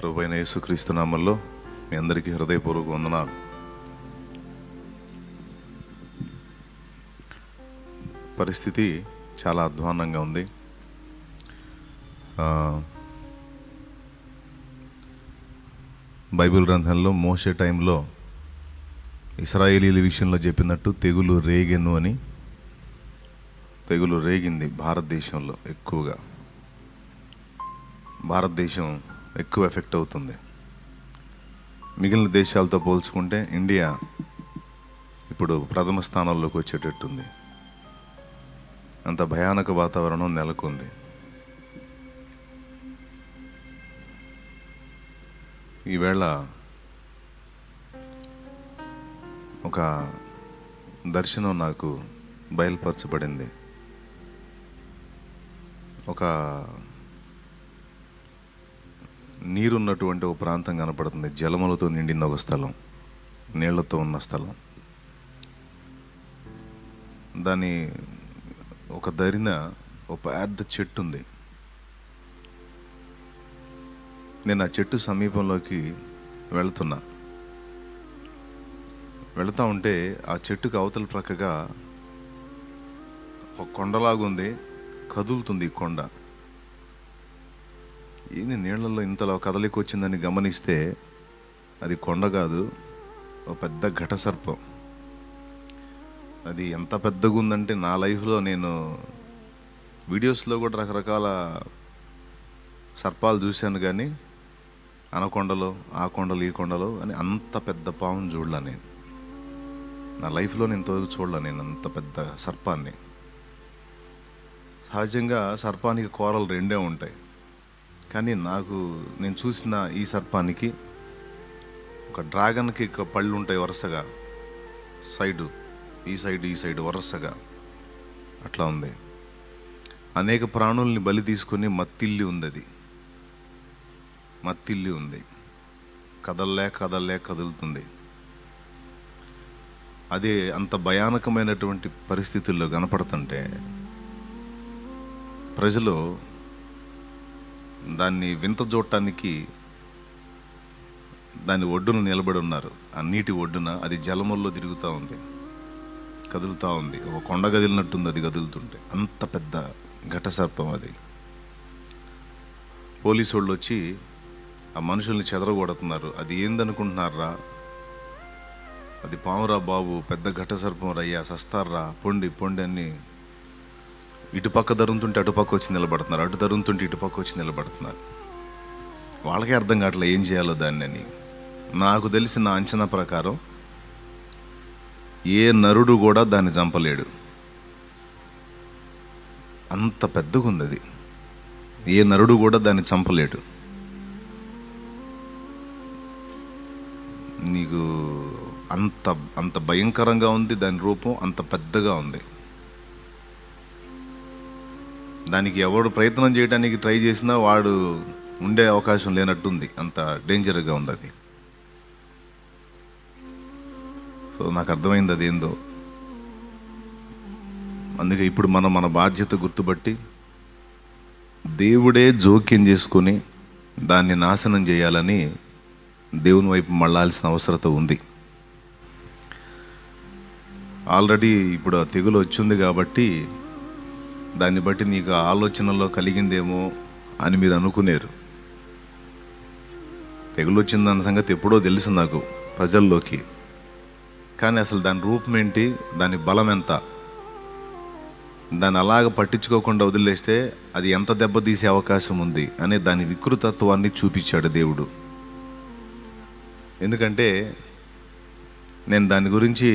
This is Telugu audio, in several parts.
ప్రభువైన యేసుక్రీస్తు నామములో మీ అందరికీ హృదయపూర్వక వందనాలు. పరిస్థితి చాలా అధ్వాన్నంగా ఉంది. బైబిల్ గ్రంథంలో మోషే టైంలో ఇశ్రాయేలీల విషయంలో చెప్పినట్టు తెగులు రేగెను అని. తెగులు రేగింది భారతదేశంలో ఎక్కువగా. భారతదేశం ఎక్కువ ఎఫెక్ట్ అవుతుంది. మిగిలిన దేశాలతో పోల్చుకుంటే ఇండియా ఇప్పుడు ప్రథమ స్థానంలోకి వచ్చేటట్టుంది. అంత భయానక వాతావరణం నెలకొంది. ఈవేళ ఒక దర్శనం నాకు బయలుపరచబడింది. ఒక నీరున్నటువంటి ఒక ప్రాంతం కనపడుతుంది. జలములతో నిండిన ఒక స్థలం, నీళ్లతో ఉన్న స్థలం. దాని ఒక దరిన ఒక పెద్ద చెట్టు ఉంది. నేను ఆ చెట్టు సమీపంలోకి వెళుతూ ఉంటే ఆ చెట్టుకు అవతల ప్రక్కగా ఒక కొండలాగుంది. కదులుతుంది ఈ కొండ. ఏంది నీళ్లలో ఇంతలో కదలికి వచ్చిందని గమనిస్తే అది కొండ కాదు, ఒక పెద్ద ఘట సర్పం. అది ఎంత పెద్దగా ఉందంటే నా లైఫ్లో నేను వీడియోస్లో కూడా రకరకాల సర్పాలు చూశాను, కానీ అనకొండలో ఆ కొండలు ఈ కొండలో అని అంత పెద్ద పాముని చూడలే నేను. నా లైఫ్లో నేను ఇంతవరకు చూడలే నేను అంత పెద్ద సర్పాన్ని. సహజంగా సర్పానికి కోరలు రెండే ఉంటాయి, కానీ నేను చూసిన ఈ సర్పానికి ఒక డ్రాగన్కి పళ్ళు ఉంటాయి వరుసగా, ఈ సైడ్ వరుసగా అట్లా ఉంది. అనేక ప్రాణుల్ని బలి తీసుకొని మత్తిల్లి ఉంది. అది మత్తిల్లి ఉంది. కదల్లే కదులుతుంది. అదే అంత భయానకమైనటువంటి పరిస్థితుల్లో కనపడుతుంటే ప్రజలు దాన్ని వింత చూడటానికి దాని ఒడ్డున నిలబడి ఉన్నారు. ఆ నీటి ఒడ్డున అది జలముల్లో తిరుగుతూ ఉంది, కదులుతూ ఉంది. ఒక కొండ కదిలినట్టుంది అది కదులుతుంటే. అంత పెద్ద ఘట సర్పం అది. పోలీసు వాళ్ళు వచ్చి ఆ మనుషుల్ని చెదరగొడుతున్నారు. అది ఏందనుకుంటున్నారా? అది పామురా బాబు, పెద్ద ఘట సర్పం రయ్యా, సస్తారా, పొండి అని ఇటుపక్క దరుతుంటే అటుపక్క వచ్చి నిలబడుతున్నారు, అటు దరుతుంటే ఇటుపక్క వచ్చి నిలబడుతున్నారు. వాళ్ళకే అర్థం కావట్లే ఏం చేయాలో దాన్ని అని. నాకు తెలిసిన అంచనా ప్రకారం ఏ నరుడు కూడా దాన్ని చంపలేడు, అంత పెద్దగా ఉంది అది. ఏ నరుడు కూడా దాన్ని చంపలేడు. నీకు అంత భయంకరంగా ఉంది దాని రూపం, అంత పెద్దగా ఉంది. దానికి ఎవడు ప్రయత్నం చేయడానికి ట్రై చేసినా వాడు ఉండే అవకాశం లేనట్టుంది, అంత డేంజర్గా ఉంది అది. సో నాకు అర్థమైంది అదేందో. అందుకే ఇప్పుడు మన బాధ్యత గుర్తుపట్టి దేవుడే జోక్యం చేసుకొని దాన్ని నాశనం చేయాలని దేవుని వైపు మళ్ళాల్సిన అవసరత ఉంది. ఆల్రెడీ ఇప్పుడు ఆ తెగులు వచ్చింది కాబట్టి దాన్ని బట్టి నీకు ఆలోచనలో కలిగిందేమో అని మీరు అనుకునేరు. తెగులు వచ్చిందన్న సంగతి ఎప్పుడో తెలుసు నాకు ప్రజల్లోకి, కానీ అసలు దాని రూపం ఏంటి, దాని బలం ఎంత, దాన్ని అలాగ పట్టించుకోకుండా వదిలేస్తే అది ఎంత దెబ్బతీసే అవకాశం ఉంది అనే దాని వికృతత్వాన్ని చూపించాడు దేవుడు. ఎందుకంటే నేను దాని గురించి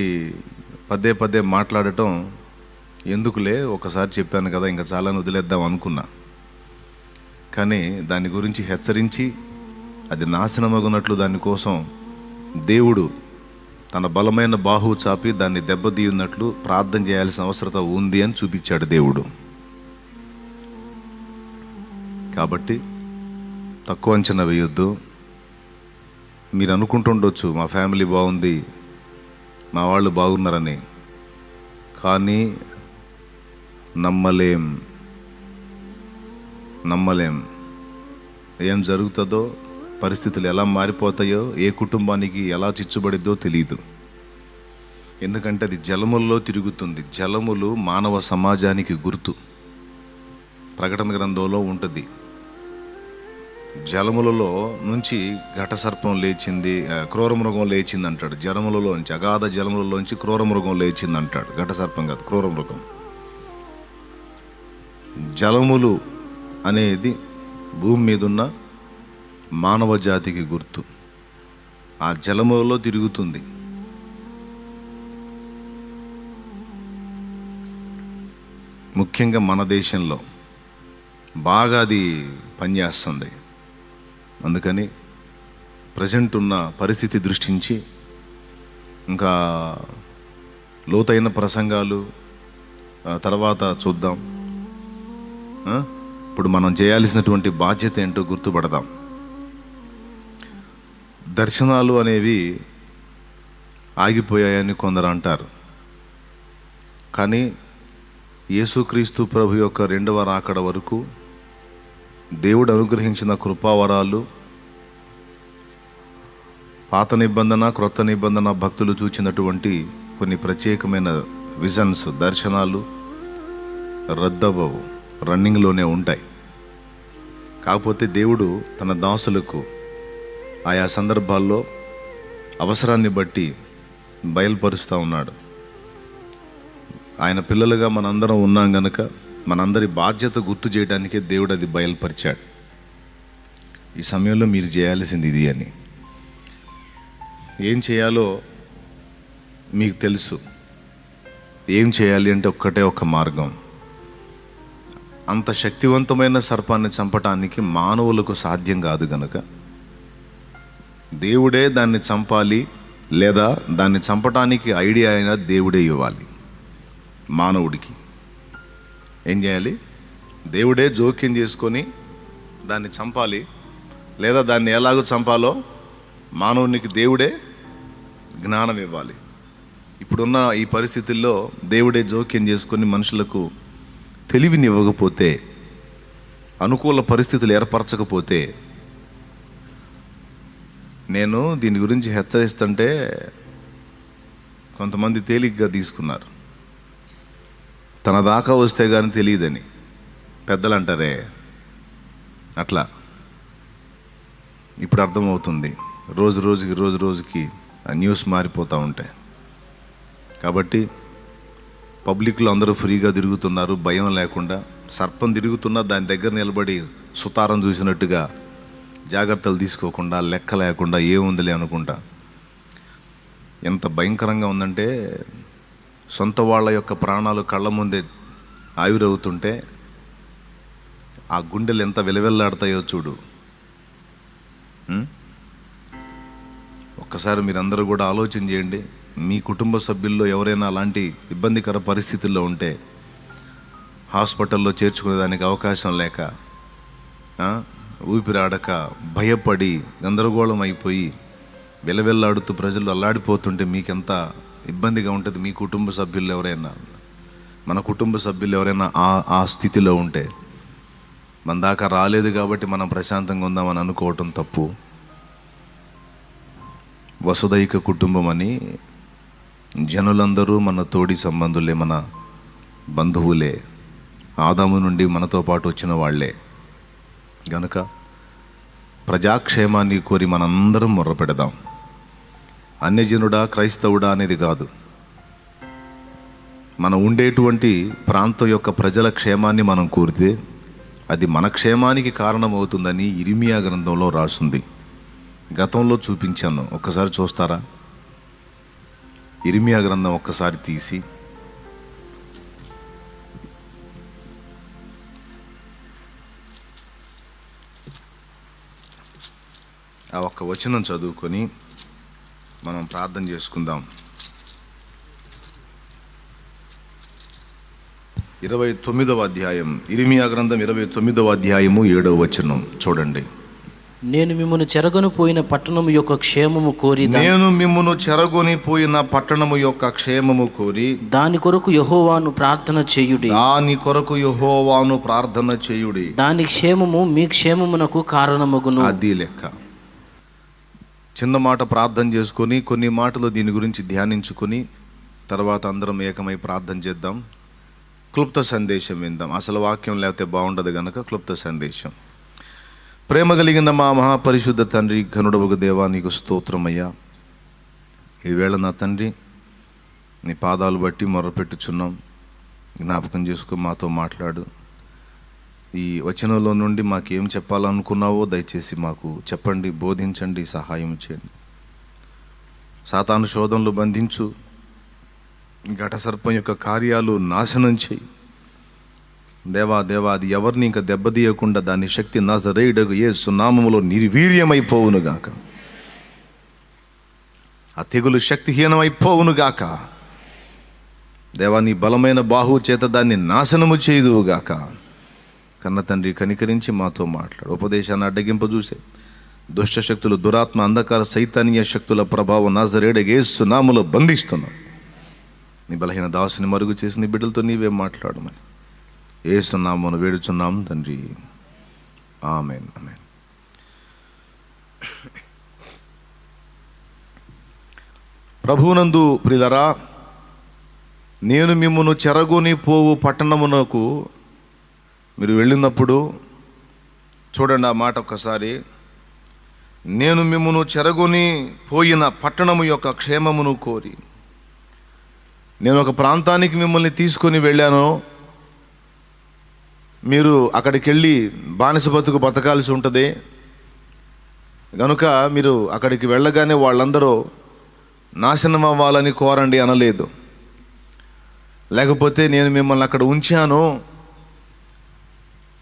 పదే మాట్లాడటం ఎందుకులే, ఒకసారి చెప్పాను కదా ఇంకా చాలా వదిలేద్దాం అనుకున్నా. కానీ దాని గురించి హెచ్చరించి అది నాశనమగునట్లు దానికోసం దేవుడు తన బలమైన బాహువు చాపి దాన్ని దెబ్బతీయున్నట్లు ప్రార్థన చేయాల్సిన అవసరత ఉంది అని చూపించాడు దేవుడు. కాబట్టి తక్కువ అంచనా వేయొద్దు. మీరు అనుకుంటుండొచ్చు మా ఫ్యామిలీ బాగుంది, మా వాళ్ళు బాగున్నారని, కానీ నమ్మలేం. ఏం జరుగుతుందో పరిస్థితులు ఎలా మారిపోతాయో, ఏ కుటుంబానికి ఎలా చిచ్చుబడిద్దో తెలియదు. ఎందుకంటే అది జలముల్లో తిరుగుతుంది. జలములు మానవ సమాజానికి గుర్తు. ప్రకటన గ్రంథంలో ఉంటుంది, జలములలో నుంచి ఘటసర్పం లేచింది, క్రూరమృగం లేచింది అంటాడు. జలములలోంచి, అగాధ జలములలోంచి క్రూరమృగం లేచింది అంటాడు. ఘటసర్పం కాదు, క్రూరమృగం. జలములు అనేది భూమి మీద ఉన్న మానవ జాతికి గుర్తు. ఆ జలములలో తిరుగుతుంది. ముఖ్యంగా మన దేశంలో బాగా అది పనిచేస్తుంది. అందుకని ప్రజెంట్ ఉన్న పరిస్థితి దృష్టించి ఇంకా లోతైన ప్రసంగాలు తర్వాత చూద్దాం. ఇప్పుడు మనం చేయాల్సినటువంటి బాధ్యత ఏంటో గుర్తుపడదాం. దర్శనాలు అనేవి ఆగిపోయాయని కొందరు అంటారు. కానీ యేసుక్రీస్తు ప్రభు యొక్క రెండవ రాకడ వరకు దేవుడు అనుగ్రహించిన కృపావరాలు, పాత నిబంధన క్రొత్త నిబంధన భక్తులు చూచినటువంటి కొన్ని ప్రత్యేకమైన విజన్స్, దర్శనాలు రద్దవవు, రన్నింగ్లోనే ఉంటాయి. కాకపోతే దేవుడు తన దాసులకు ఆయా సందర్భాల్లో అవసరాన్ని బట్టి బయలుపరుస్తూ ఉన్నాడు. ఆయన పిల్లలుగా మనందరం ఉన్నాం గనక మనందరి బాధ్యత గుర్తు చేయడానికే దేవుడు అది బయలుపరిచాడు. ఈ సమయంలో మీరు చేయాల్సింది ఇది అని. ఏం చేయాలో మీకు తెలుసు. ఏం చేయాలి అంటే ఒక్కటే ఒక మార్గం. అంత శక్తివంతమైన సర్పాన్ని చంపటానికి మానవులకు సాధ్యం కాదు గనక దేవుడే దాన్ని చంపాలి, లేదా దాన్ని చంపటానికి ఐడియా అయినా దేవుడే ఇవ్వాలి. మానవుడికి ఏం చేయాలి? దేవుడే జోక్యం చేసుకొని దాన్ని చంపాలి, లేదా దాన్ని ఎలాగో చంపాలో మానవునికి దేవుడే జ్ఞానం ఇవ్వాలి. ఇప్పుడున్న ఈ పరిస్థితుల్లో దేవుడే జోక్యం చేసుకొని మనుషులకు తెలివిని ఇవ్వకపోతే, అనుకూల పరిస్థితులు ఏర్పరచకపోతే, నేను దీని గురించి హెచ్చరిస్తుంటే కొంతమంది తేలిగ్గా తీసుకున్నారు. తన దాకా వస్తే కానీ తెలియదని పెద్దలు అంటారే, అట్లా ఇప్పుడు అర్థమవుతుంది. రోజు రోజుకి ఆ న్యూస్ మారిపోతూ ఉంటాయి. కాబట్టి పబ్లిక్లో అందరూ ఫ్రీగా తిరుగుతున్నారు, భయం లేకుండా. సర్పం తిరుగుతున్నా దాని దగ్గర నిలబడి సుతారం చూసినట్టుగా జాగ్రత్తలు తీసుకోకుండా, లెక్క లేకుండా ఏముందిలే అనుకుంటా. ఎంత భయంకరంగా ఉందంటే, సొంత వాళ్ళ యొక్క ప్రాణాలు కళ్ళ ముందే ఆవిరవుతుంటే ఆ గుండెలు ఎంత విలవెల్లాడతాయో చూడు. ఒక్కసారి మీరందరూ కూడా ఆలోచన చేయండి. మీ కుటుంబ సభ్యుల్లో ఎవరైనా అలాంటి ఇబ్బందికర పరిస్థితుల్లో ఉంటే, హాస్పిటల్లో చేర్చుకునేదానికి అవకాశం లేక, ఊపిరాడక, భయపడి, గందరగోళం అయిపోయి, వెలవెల్లాడుతూ ప్రజలు అల్లాడిపోతుంటే మీకెంత ఇబ్బందిగా ఉంటుంది. మీ కుటుంబ సభ్యులు ఎవరైనా, మన కుటుంబ సభ్యులు ఎవరైనా ఆ స్థితిలో ఉంటే, మన దాకా రాలేదు కాబట్టి మనం ప్రశాంతంగా ఉందామని అనుకోవటం తప్పు. వసుదైక కుటుంబం అని జనులందరూ మన తోడి సంబంధులే, మన బంధువులే, ఆదాము నుండి మనతో పాటు వచ్చిన వాళ్ళే గనుక ప్రజాక్షేమాన్ని కోరి మనందరం మొర్రపెడదాం. అన్యజనుడా క్రైస్తవుడా అనేది కాదు, మనం ఉండేటువంటి ప్రాంతం యొక్క ప్రజల క్షేమాన్ని మనం కోరితే అది మన క్షేమానికి కారణమవుతుందని ఇర్మియా గ్రంథంలో రాసుంది. గతంలో చూపించాను, ఒక్కసారి చూస్తారా? ఇర్మియా గ్రంథం ఒక్కసారి తీసి ఆ ఒక్క వచనం చదువుకొని మనం ప్రార్థన చేసుకుందాం. 29వ అధ్యాయం, ఇర్మియా గ్రంథం 29వ అధ్యాయము 7వ వచనం చూడండి. నేను మిమ్మును చెరగొని పోయిన పట్టణము యొక్క క్షేమము కోరి, నేను మిమ్మును చెరగొని పోయిన పట్టణము యొక్క క్షేమము కోరి దాని కొరకు యెహోవాను ప్రార్థన చేయుడి. దాని కొరకు యెహోవాను ప్రార్థన చేయుడి. దాని క్షేమము మీ క్షేమమునకు కారణమగును. అది లెక్క. చిన్న మాట ప్రార్థన చేసుకొని కొన్ని మాటలు దీని గురించి ధ్యానించుకొని తర్వాత అందరం ఏకమై ప్రార్థన చేద్దాం. క్లుప్త సందేశం విందాం. అసలు వాక్యం లేకపోతే బాగుండదు కనుక క్లుప్త సందేశం. ప్రేమ కలిగిన మా మహాపరిశుద్ధ తండ్రి, ఘనుడవగు దేవా, నీకు స్తోత్రమయ్యా. ఈవేళ నా తండ్రి నీ పాదాలు బట్టి మొరపెట్టుచున్నాం. జ్ఞాపకం చేసుకో, మాతో మాట్లాడు. ఈ వచనంలో నుండి మాకేం చెప్పాలనుకున్నావో దయచేసి మాకు చెప్పండి, బోధించండి, సహాయం చేయండి. సాతాను శోధనలు బంధించు, ఘట సర్పం యొక్క కార్యాలు నాశనం చేయి. దేవా అది ఎవరిని ఇంకా దెబ్బతీయకుండా దాని శక్తి నజరేయుడగు యేసు నామములో నిర్వీర్యమైపోవునుగాక. ఆ తెగులు శక్తిహీనమైపోవునుగాక. దేవా, నీ బలమైన బాహువు చేత దాన్ని నాశనము చేయుదువుగాక. కన్న తండ్రి, కనికరించి మాతో మాట్లాడు. ఉపదేశాన్ని అడ్డగింప చూసే దుష్ట శక్తులు, దురాత్మ, అంధకార, సైతానీయ శక్తుల ప్రభావం నజరేయుడగు యేసు నామములో బంధిస్తున్నాం. నీ బలహీన దాసుని మరుగు చేసి నీ బిడ్డలతో నీవే మాట్లాడమని యేసు నామమున వేడుచున్నాం తండ్రి, ఆమేన్. ఆమేన్. ప్రభువునందు ప్రియులారా, నేను మిమ్మును చెరగొని పోవు పట్టణమునకు మీరు వెళ్ళినప్పుడు చూడండి ఆ మాట ఒక్కసారి. నేను మిమ్మును చెరగొని పోయిన పట్టణము యొక్క క్షేమమును కోరి, నేను ఒక ప్రాంతానికి మిమ్మల్ని తీసుకొని వెళ్ళాను. మీరు అక్కడికి వెళ్ళి బానిస బతుకు బతకాల్సి ఉంటుంది కనుక మీరు అక్కడికి వెళ్ళగానే వాళ్ళందరూ నాశనం అవ్వాలని కోరండి అనలేదు. లేకపోతే నేను మిమ్మల్ని అక్కడ ఉంచాను,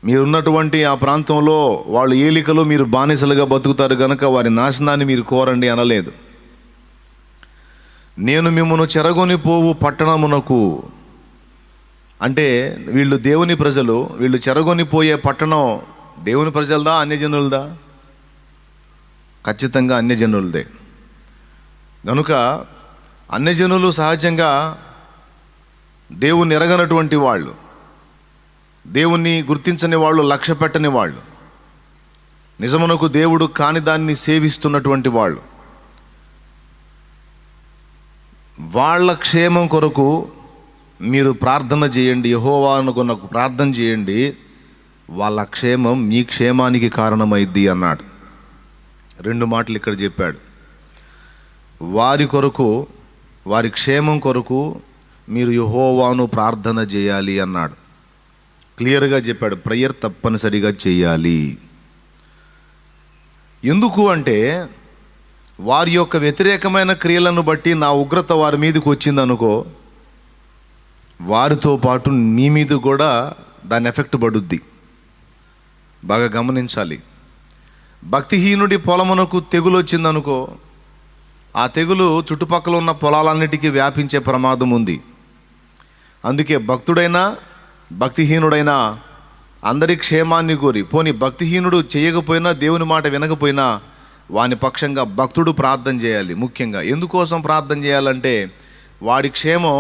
మీరున్నటువంటి ఆ ప్రాంతంలో వాళ్ళు ఏలికలు, మీరు బానిసలుగా బతుకుతారు కనుక వారి నాశనాన్ని మీరు కోరండి అనలేదు. నేను మిమ్మల్ని చెరగొని పోవు పట్టణమునకు అంటే వీళ్ళు దేవుని ప్రజలు. వీళ్ళు చెరగొని పోయే పట్టణం దేవుని ప్రజలదా, అన్యజనులదా? ఖచ్చితంగా అన్యజనులదే. కనుక అన్యజనులు సహజంగా దేవుని ఎరగనటువంటి వాళ్ళు, దేవుణ్ణి గుర్తించని వాళ్ళు, లక్ష్య పెట్టని వాళ్ళు, నిజమునకు దేవుడు కాని దాన్ని సేవిస్తున్నటువంటి వాళ్ళు. వాళ్ళ క్షేమం కొరకు మీరు ప్రార్థన చేయండి, యెహోవాను ప్రార్థన చేయండి, వాళ్ళ క్షేమం మీ క్షేమానికి కారణమైద్ది అన్నాడు. 2 మాటలు ఇక్కడ చెప్పాడు. వారి కొరకు, వారి క్షేమం కొరకు మీరు యెహోవాను ప్రార్థన చేయాలి అన్నాడు. క్లియర్గా చెప్పాడు, ప్రేయర్ తప్పనిసరిగా చేయాలి. ఎందుకు అంటే వారి యొక్క వ్యతిరేకమైన క్రియలను బట్టి నా ఉగ్రత వారి మీదకి వచ్చిందనుకో, వారితో పాటు నీ మీద కూడా దాని ఎఫెక్ట్ పడుద్ది. బాగా గమనించాలి. భక్తిహీనుడి పొలమునకు తెగులు వచ్చిందనుకో, ఆ తెగులు చుట్టుపక్కల ఉన్న పొలాలన్నిటికీ వ్యాపించే ప్రమాదం ఉంది. అందుకే భక్తుడైనా భక్తిహీనుడైనా అందరి క్షేమాన్ని కోరి, పోని భక్తిహీనుడు చేయకపోయినా, దేవుని మాట వినకపోయినా వాని పక్షంగా భక్తుడు ప్రార్థన చేయాలి. ముఖ్యంగా ఎందుకోసం ప్రార్థన చేయాలంటే వాడి క్షేమం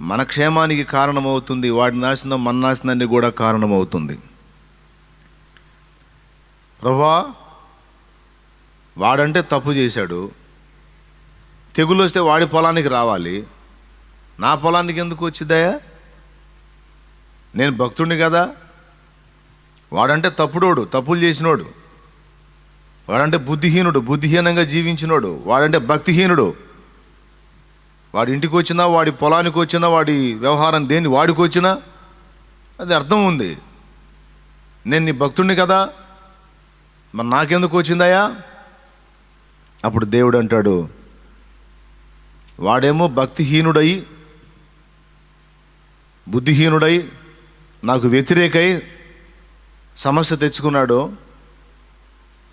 మన క్షేమానికి కారణమవుతుంది, వాడి నాశనం మన నాశనానికి కూడా కారణమవుతుంది. ప్రభువా, వాడంటే తప్పు చేశాడు, తెగులు వస్తే వాడి పొలానికి రావాలి, నా పొలానికి ఎందుకు వచ్చిందయ్యా? నేను భక్తుడిని కదా. వాడంటే తప్పుడోడు, తప్పులు చేసినోడు. వాడంటే బుద్ధిహీనుడు, బుద్ధిహీనంగా జీవించినోడు. వాడంటే భక్తిహీనుడు. వాడి ఇంటికి వచ్చినా, వాడి పొలానికి వచ్చినా, వాడి వ్యవహారం దేని వాడికి వచ్చినా అది అర్థం ఉంది. నేను నీ భక్తుడిని కదా, మరి నాకెందుకు వచ్చిందయ్యా? అప్పుడు దేవుడు అంటాడు, వాడేమో భక్తిహీనుడై, బుద్ధిహీనుడై, నాకు వ్యతిరేకై సమస్య తెచ్చుకున్నాడు.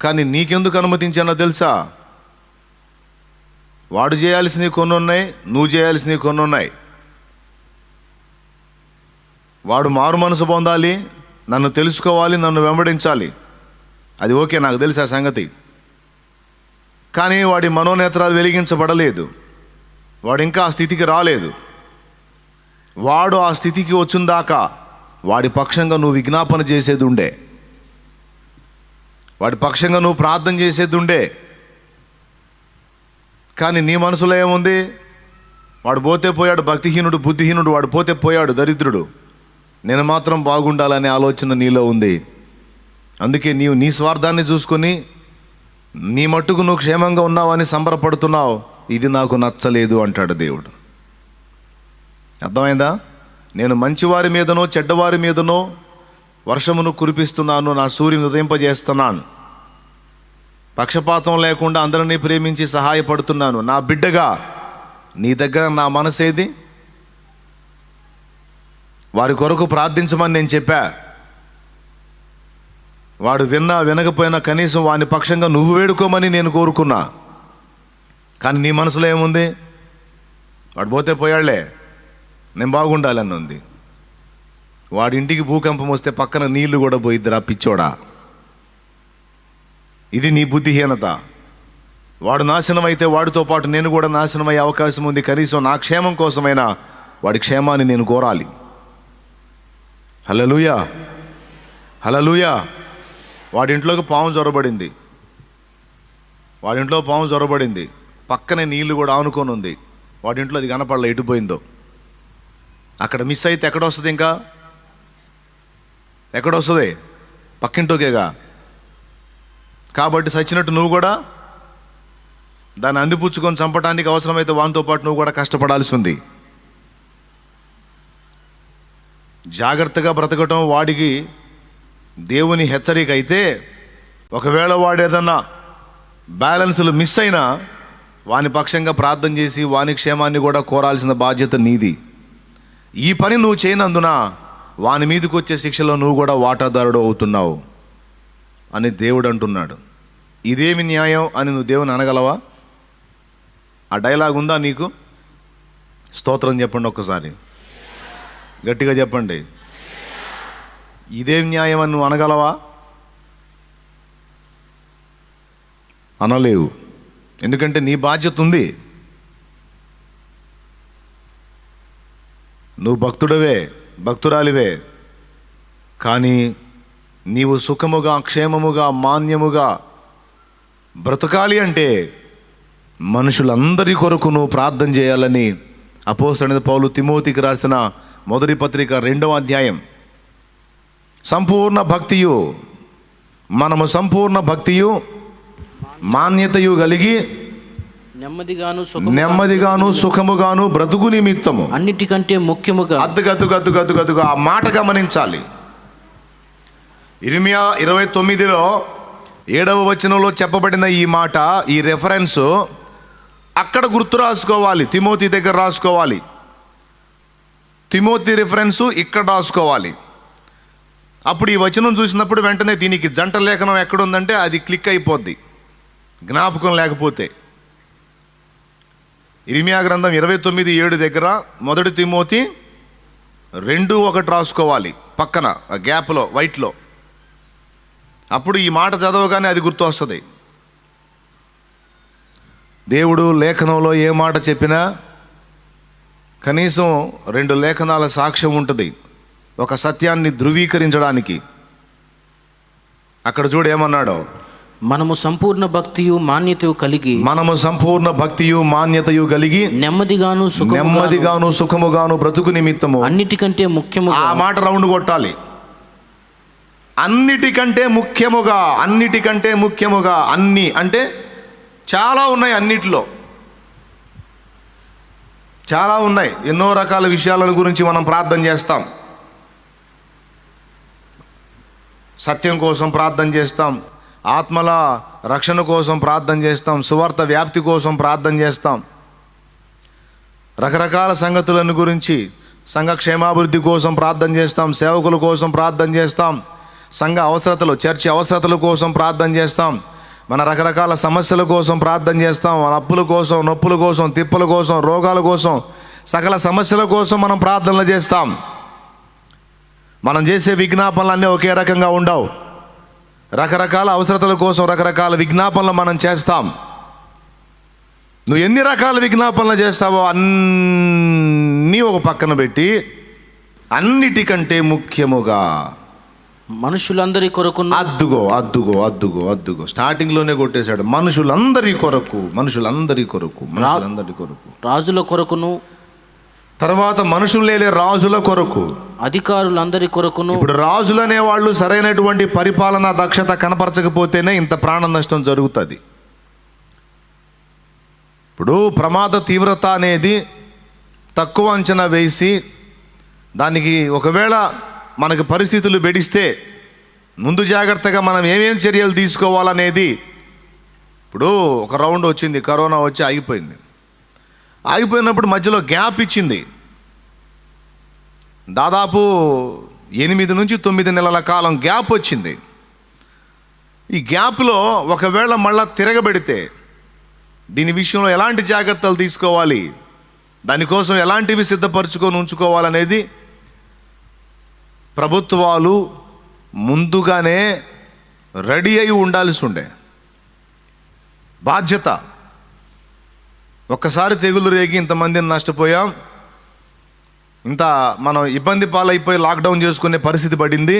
కానీ నీకెందుకు అనుమతించానో తెలుసా? వాడు చేయాల్సినవి కొన్ని ఉన్నాయి, నువ్వు చేయాల్సినవి కొన్ని ఉన్నాయి. వాడు మారు మనసు పొందాలి, నన్ను తెలుసుకోవాలి, నన్ను వెంబడించాలి. అది ఓకే, నాకు తెలుసు ఆ సంగతి. కానీ వాడి మనోనేత్రాలు వెలిగించబడలేదు, వాడు ఇంకా ఆ స్థితికి రాలేదు. వాడు ఆ స్థితికి వచ్చిందాకా వాడి పక్షంగా నువ్వు విజ్ఞాపన చేసేది ఉండే, వాడి పక్షంగా నువ్వు ప్రార్థన చేసేది ఉండే. కానీ నీ మనసులో ఏముంది? వాడు పోతే పోయాడు, భక్తిహీనుడు, బుద్ధిహీనుడు, వాడు పోతే పోయాడు, దరిద్రుడు, నేను మాత్రం బాగుండాలనే ఆలోచన నీలో ఉంది. అందుకే నీవు నీ స్వార్థాన్ని చూసుకొని నీ మట్టుకు నువ్వు క్షేమంగా ఉన్నావని సంబరపడుతున్నావు. ఇది నాకు నచ్చలేదు అంటాడు దేవుడు. అర్థమైందా? నేను మంచివారి మీదనో చెడ్డవారి మీదనో వర్షమును కురిపిస్తున్నాను, నా సూర్యుని ఉదయింపజేస్తున్నాను, పక్షపాతం లేకుండా అందరినీ ప్రేమించి సహాయపడుతున్నాను. నా బిడ్డగా నీ దగ్గర నా మనసేది? వారి కొరకు ప్రార్థించమని నేను చెప్పా. వాడు విన్నా వినకపోయినా కనీసం వాని పక్షంగా నువ్వు వేడుకోమని నేను కోరుకున్నా. కానీ నీ మనసులో ఏముంది? వాడు పోతే పోయాళ్లే, నేను బాగుండాలని ఉంది. వాడి ఇంటికి భూకంపం వస్తే పక్కన నీళ్లు కూడా పోయిద్దిరా పిచ్చోడా. ఇది నీ బుద్ధిహీనత. వాడు నాశనం అయితే వాడితో పాటు నేను కూడా నాశనం అయ్యే అవకాశం ఉంది. కనీసం నా క్షేమం కోసమైనా వాడి క్షేమాన్ని నేను కోరాలి. హల్లెలూయా, హల్లెలూయా. వాడింట్లోకి పాము జొరబడింది, వాడింట్లో పాము జొరబడింది, పక్కనే నీళ్లు కూడా ఆనుకొని ఉంది. వాడింట్లో అది కనపడలే, ఎటుపోయిందో. అక్కడ మిస్ అయితే ఎక్కడొస్తుంది? ఇంకా ఎక్కడొస్తుంది? పక్కింటోకేగా. కాబట్టి సచ్చినట్టు నువ్వు కూడా దాన్ని అందిపుచ్చుకొని చంపడానికి అవసరమైతే వానితో పాటు నువ్వు కూడా కష్టపడాల్సి ఉంది. జాగ్రత్తగా బ్రతకటం వాడికి దేవుని హెచ్చరిక అయితే, ఒకవేళ వాడు ఏదన్నా బ్యాలెన్సులు మిస్ అయినా వాని పక్షంగా ప్రార్థన చేసి వాని క్షేమాన్ని కూడా కోరాల్సిన బాధ్యత నీది. ఈ పని నువ్వు చేయనందున వాని మీదకి వచ్చే శిక్షలో నువ్వు కూడా వాటాదారుడు అవుతున్నావు అని దేవుడు అంటున్నాడు. ఇదేమి న్యాయం అని నువ్వు దేవుని అనగలవా? ఆ డైలాగ్ ఉందా నీకు? స్తోత్రం చెప్పండి ఒక్కసారి, గట్టిగా చెప్పండి. ఇదేం న్యాయం అని నువ్వు అనగలవా? అనలేవు. ఎందుకంటే నీ బాధ్యత ఉంది. నువ్వు భక్తుడవే, భక్తురాలివే. కానీ నీవు సుఖముగా, క్షేమముగా, మాన్యముగా బ్రతకాలి అంటే మనుషులందరి కొరకు నువ్వు ప్రార్థన చేయాలని అపోస్తలుడైన పౌలు తిమోతికి రాసిన మొదటి పత్రిక 2వ అధ్యాయం. సంపూర్ణ భక్తియు, మనము సంపూర్ణ భక్తియు మాన్యతయు కలిగి నెమ్మదిగాను సుఖముగాను బ్రతుకు నిమిత్తము అన్నిటికంటే ముఖ్యముగా. అద్దుగద్దుగా ఆ మాట గమనించాలి. ఇర్మియా 29లో 7వ వచనంలో చెప్పబడిన ఈ మాట, ఈ రెఫరెన్స్ అక్కడ గుర్తు రాసుకోవాలి. తిమోతి దగ్గర రాసుకోవాలి. తిమోతి రిఫరెన్సు ఇక్కడ రాసుకోవాలి. అప్పుడు ఈ వచనం చూసినప్పుడు వెంటనే దీనికి జంట లేఖనం ఎక్కడుందంటే అది క్లిక్ అయిపోద్ది, జ్ఞాపకం లేకపోతే. ఇర్మియా గ్రంథం 29:7 దగ్గర మొదటి తిమోతి 2:1 రాసుకోవాలి పక్కన గ్యాప్లో, వైట్లో. అప్పుడు ఈ మాట చదవగానే అది గుర్తు వస్తుంది. దేవుడు లేఖనంలో ఏ మాట చెప్పినా కనీసం 2 లేఖనాల సాక్ష్యం ఉంటుంది ఒక సత్యాన్ని ధృవీకరించడానికి. అక్కడ చూడు ఏమన్నాడో, మనము సంపూర్ణ భక్తియు మాన్యతయు కలిగి నెమ్మదిగాను సుఖముగాను బ్రతుకు నిమిత్తము అన్నిటికంటే ముఖ్యముగా. ఆ మాట రౌండ్ కొట్టాలి. అన్నిటికంటే ముఖ్యముగా. అన్ని అంటే చాలా ఉన్నాయి, అన్నిటిలో చాలా ఉన్నాయి. ఎన్నో రకాల విషయాల గురించి మనం ప్రార్థన చేస్తాం. సత్యం కోసం ప్రార్థన చేస్తాం, ఆత్మల రక్షణ కోసం ప్రార్థన చేస్తాం, సువార్త వ్యాప్తి కోసం ప్రార్థన చేస్తాం, రకరకాల సంగతులను గురించి, సంఘ క్షేమాభివృద్ధి కోసం ప్రార్థన చేస్తాం, సేవకుల కోసం ప్రార్థన చేస్తాం, సంఘ అవసరతలు, చర్చి అవసరతల కోసం ప్రార్థన చేస్తాం, మన రకరకాల సమస్యల కోసం ప్రార్థన చేస్తాం, మన అప్పుల కోసం, నొప్పుల కోసం, తిప్పల కోసం, రోగాల కోసం, సకల సమస్యల కోసం మనం ప్రార్థనలు చేస్తాం. మనం చేసే విజ్ఞాపనలు ఒకే రకంగా ఉండవు. రకరకాల అవసరతల కోసం రకరకాల విజ్ఞాపనలు మనం చేస్తాం. నువ్వు ఎన్ని రకాల విజ్ఞాపనలు చేస్తావో అన్నీ ఒక పక్కన పెట్టి అన్నిటికంటే ముఖ్యముగా మనుషులందరి కొరకును. అద్దుగో అద్దుగో అద్దుగో అద్దుగో స్టార్టింగ్లోనే కొట్టేశాడు. మనుషులందరి కొరకు, మనుషులందరి కొరకు, మనుషులందరి కొరకు, రాజుల కొరకును, తర్వాత మనుషులేలే రాజుల కొరకు, అధికారులందరి కొరకును. ఇప్పుడు రాజులు అనే వాళ్ళు సరైనటువంటి పరిపాలనా దక్షత కనపరచకపోతేనే ఇంత ప్రాణ నష్టం జరుగుతుంది. ఇప్పుడు ప్రమాద తీవ్రత అనేది తక్కువ అంచనా వేసి దానికి ఒకవేళ మనకు పరిస్థితులు బెడిస్తే ముందు జాగ్రత్తగా మనం ఏమేం చర్యలు తీసుకోవాలనేది. ఇప్పుడు ఒక రౌండ్ వచ్చింది, కరోనా వచ్చి ఆగిపోయింది. ఆగిపోయినప్పుడు మధ్యలో గ్యాప్ ఇచ్చింది. దాదాపు 8 నుంచి 9 నెలల కాలం గ్యాప్ వచ్చింది. ఈ గ్యాప్లో ఒకవేళ మళ్ళా తిరగబెడితే దీని విషయంలో ఎలాంటి జాగ్రత్తలు తీసుకోవాలి, దానికోసం ఎలాంటివి సిద్ధపరచుకొని ఉంచుకోవాలనేది ప్రభుత్వాలు ముందుగానే రెడీ అయి ఉండాల్సి ఉండే బాధ్యత. ఒక్కసారి తెగులు రేగి ఇంతమందిని నష్టపోయాం, ఇంత మనం ఇబ్బంది పాలైపోయి లాక్డౌన్ చేసుకునే పరిస్థితి పడింది.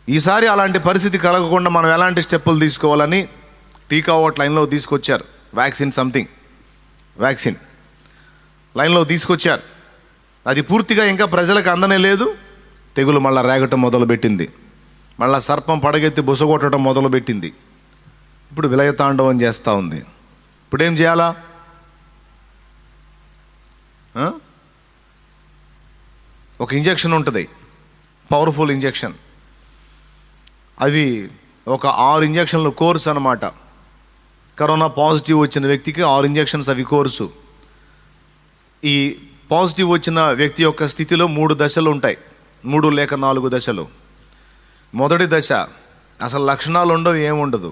ఈసారి అలాంటి పరిస్థితి కలగకుండా మనం ఎలాంటి స్టెప్పులు తీసుకోవాలని టీకా ఓట్ లైన్లో తీసుకొచ్చారు. వ్యాక్సిన్ లైన్లో తీసుకొచ్చారు. అది పూర్తిగా ఇంకా ప్రజలకు అందనే లేదు. తెగులు మళ్ళీ రేగటం మొదలుపెట్టింది, మళ్ళీ సర్పం పడగెత్తి బుసగొట్టడం మొదలుపెట్టింది. ఇప్పుడు విలయతాండవం చేస్తూ ఉంది. ఇప్పుడేం చేయాలా? ఒక ఇంజెక్షన్ ఉంటుంది, పవర్ఫుల్ ఇంజెక్షన్. అవి ఒక 6 ఇంజెక్షన్లు కోర్సు అన్నమాట. కరోనా పాజిటివ్ వచ్చిన వ్యక్తికి 6 ఇంజెక్షన్స్ అవి కోర్సు. ఈ పాజిటివ్ వచ్చిన వ్యక్తి యొక్క స్థితిలో 3 దశలు ఉంటాయి, 3 లేక 4 దశలు. మొదటి దశ అసలు లక్షణాలు ఉండవు, ఏముండదు.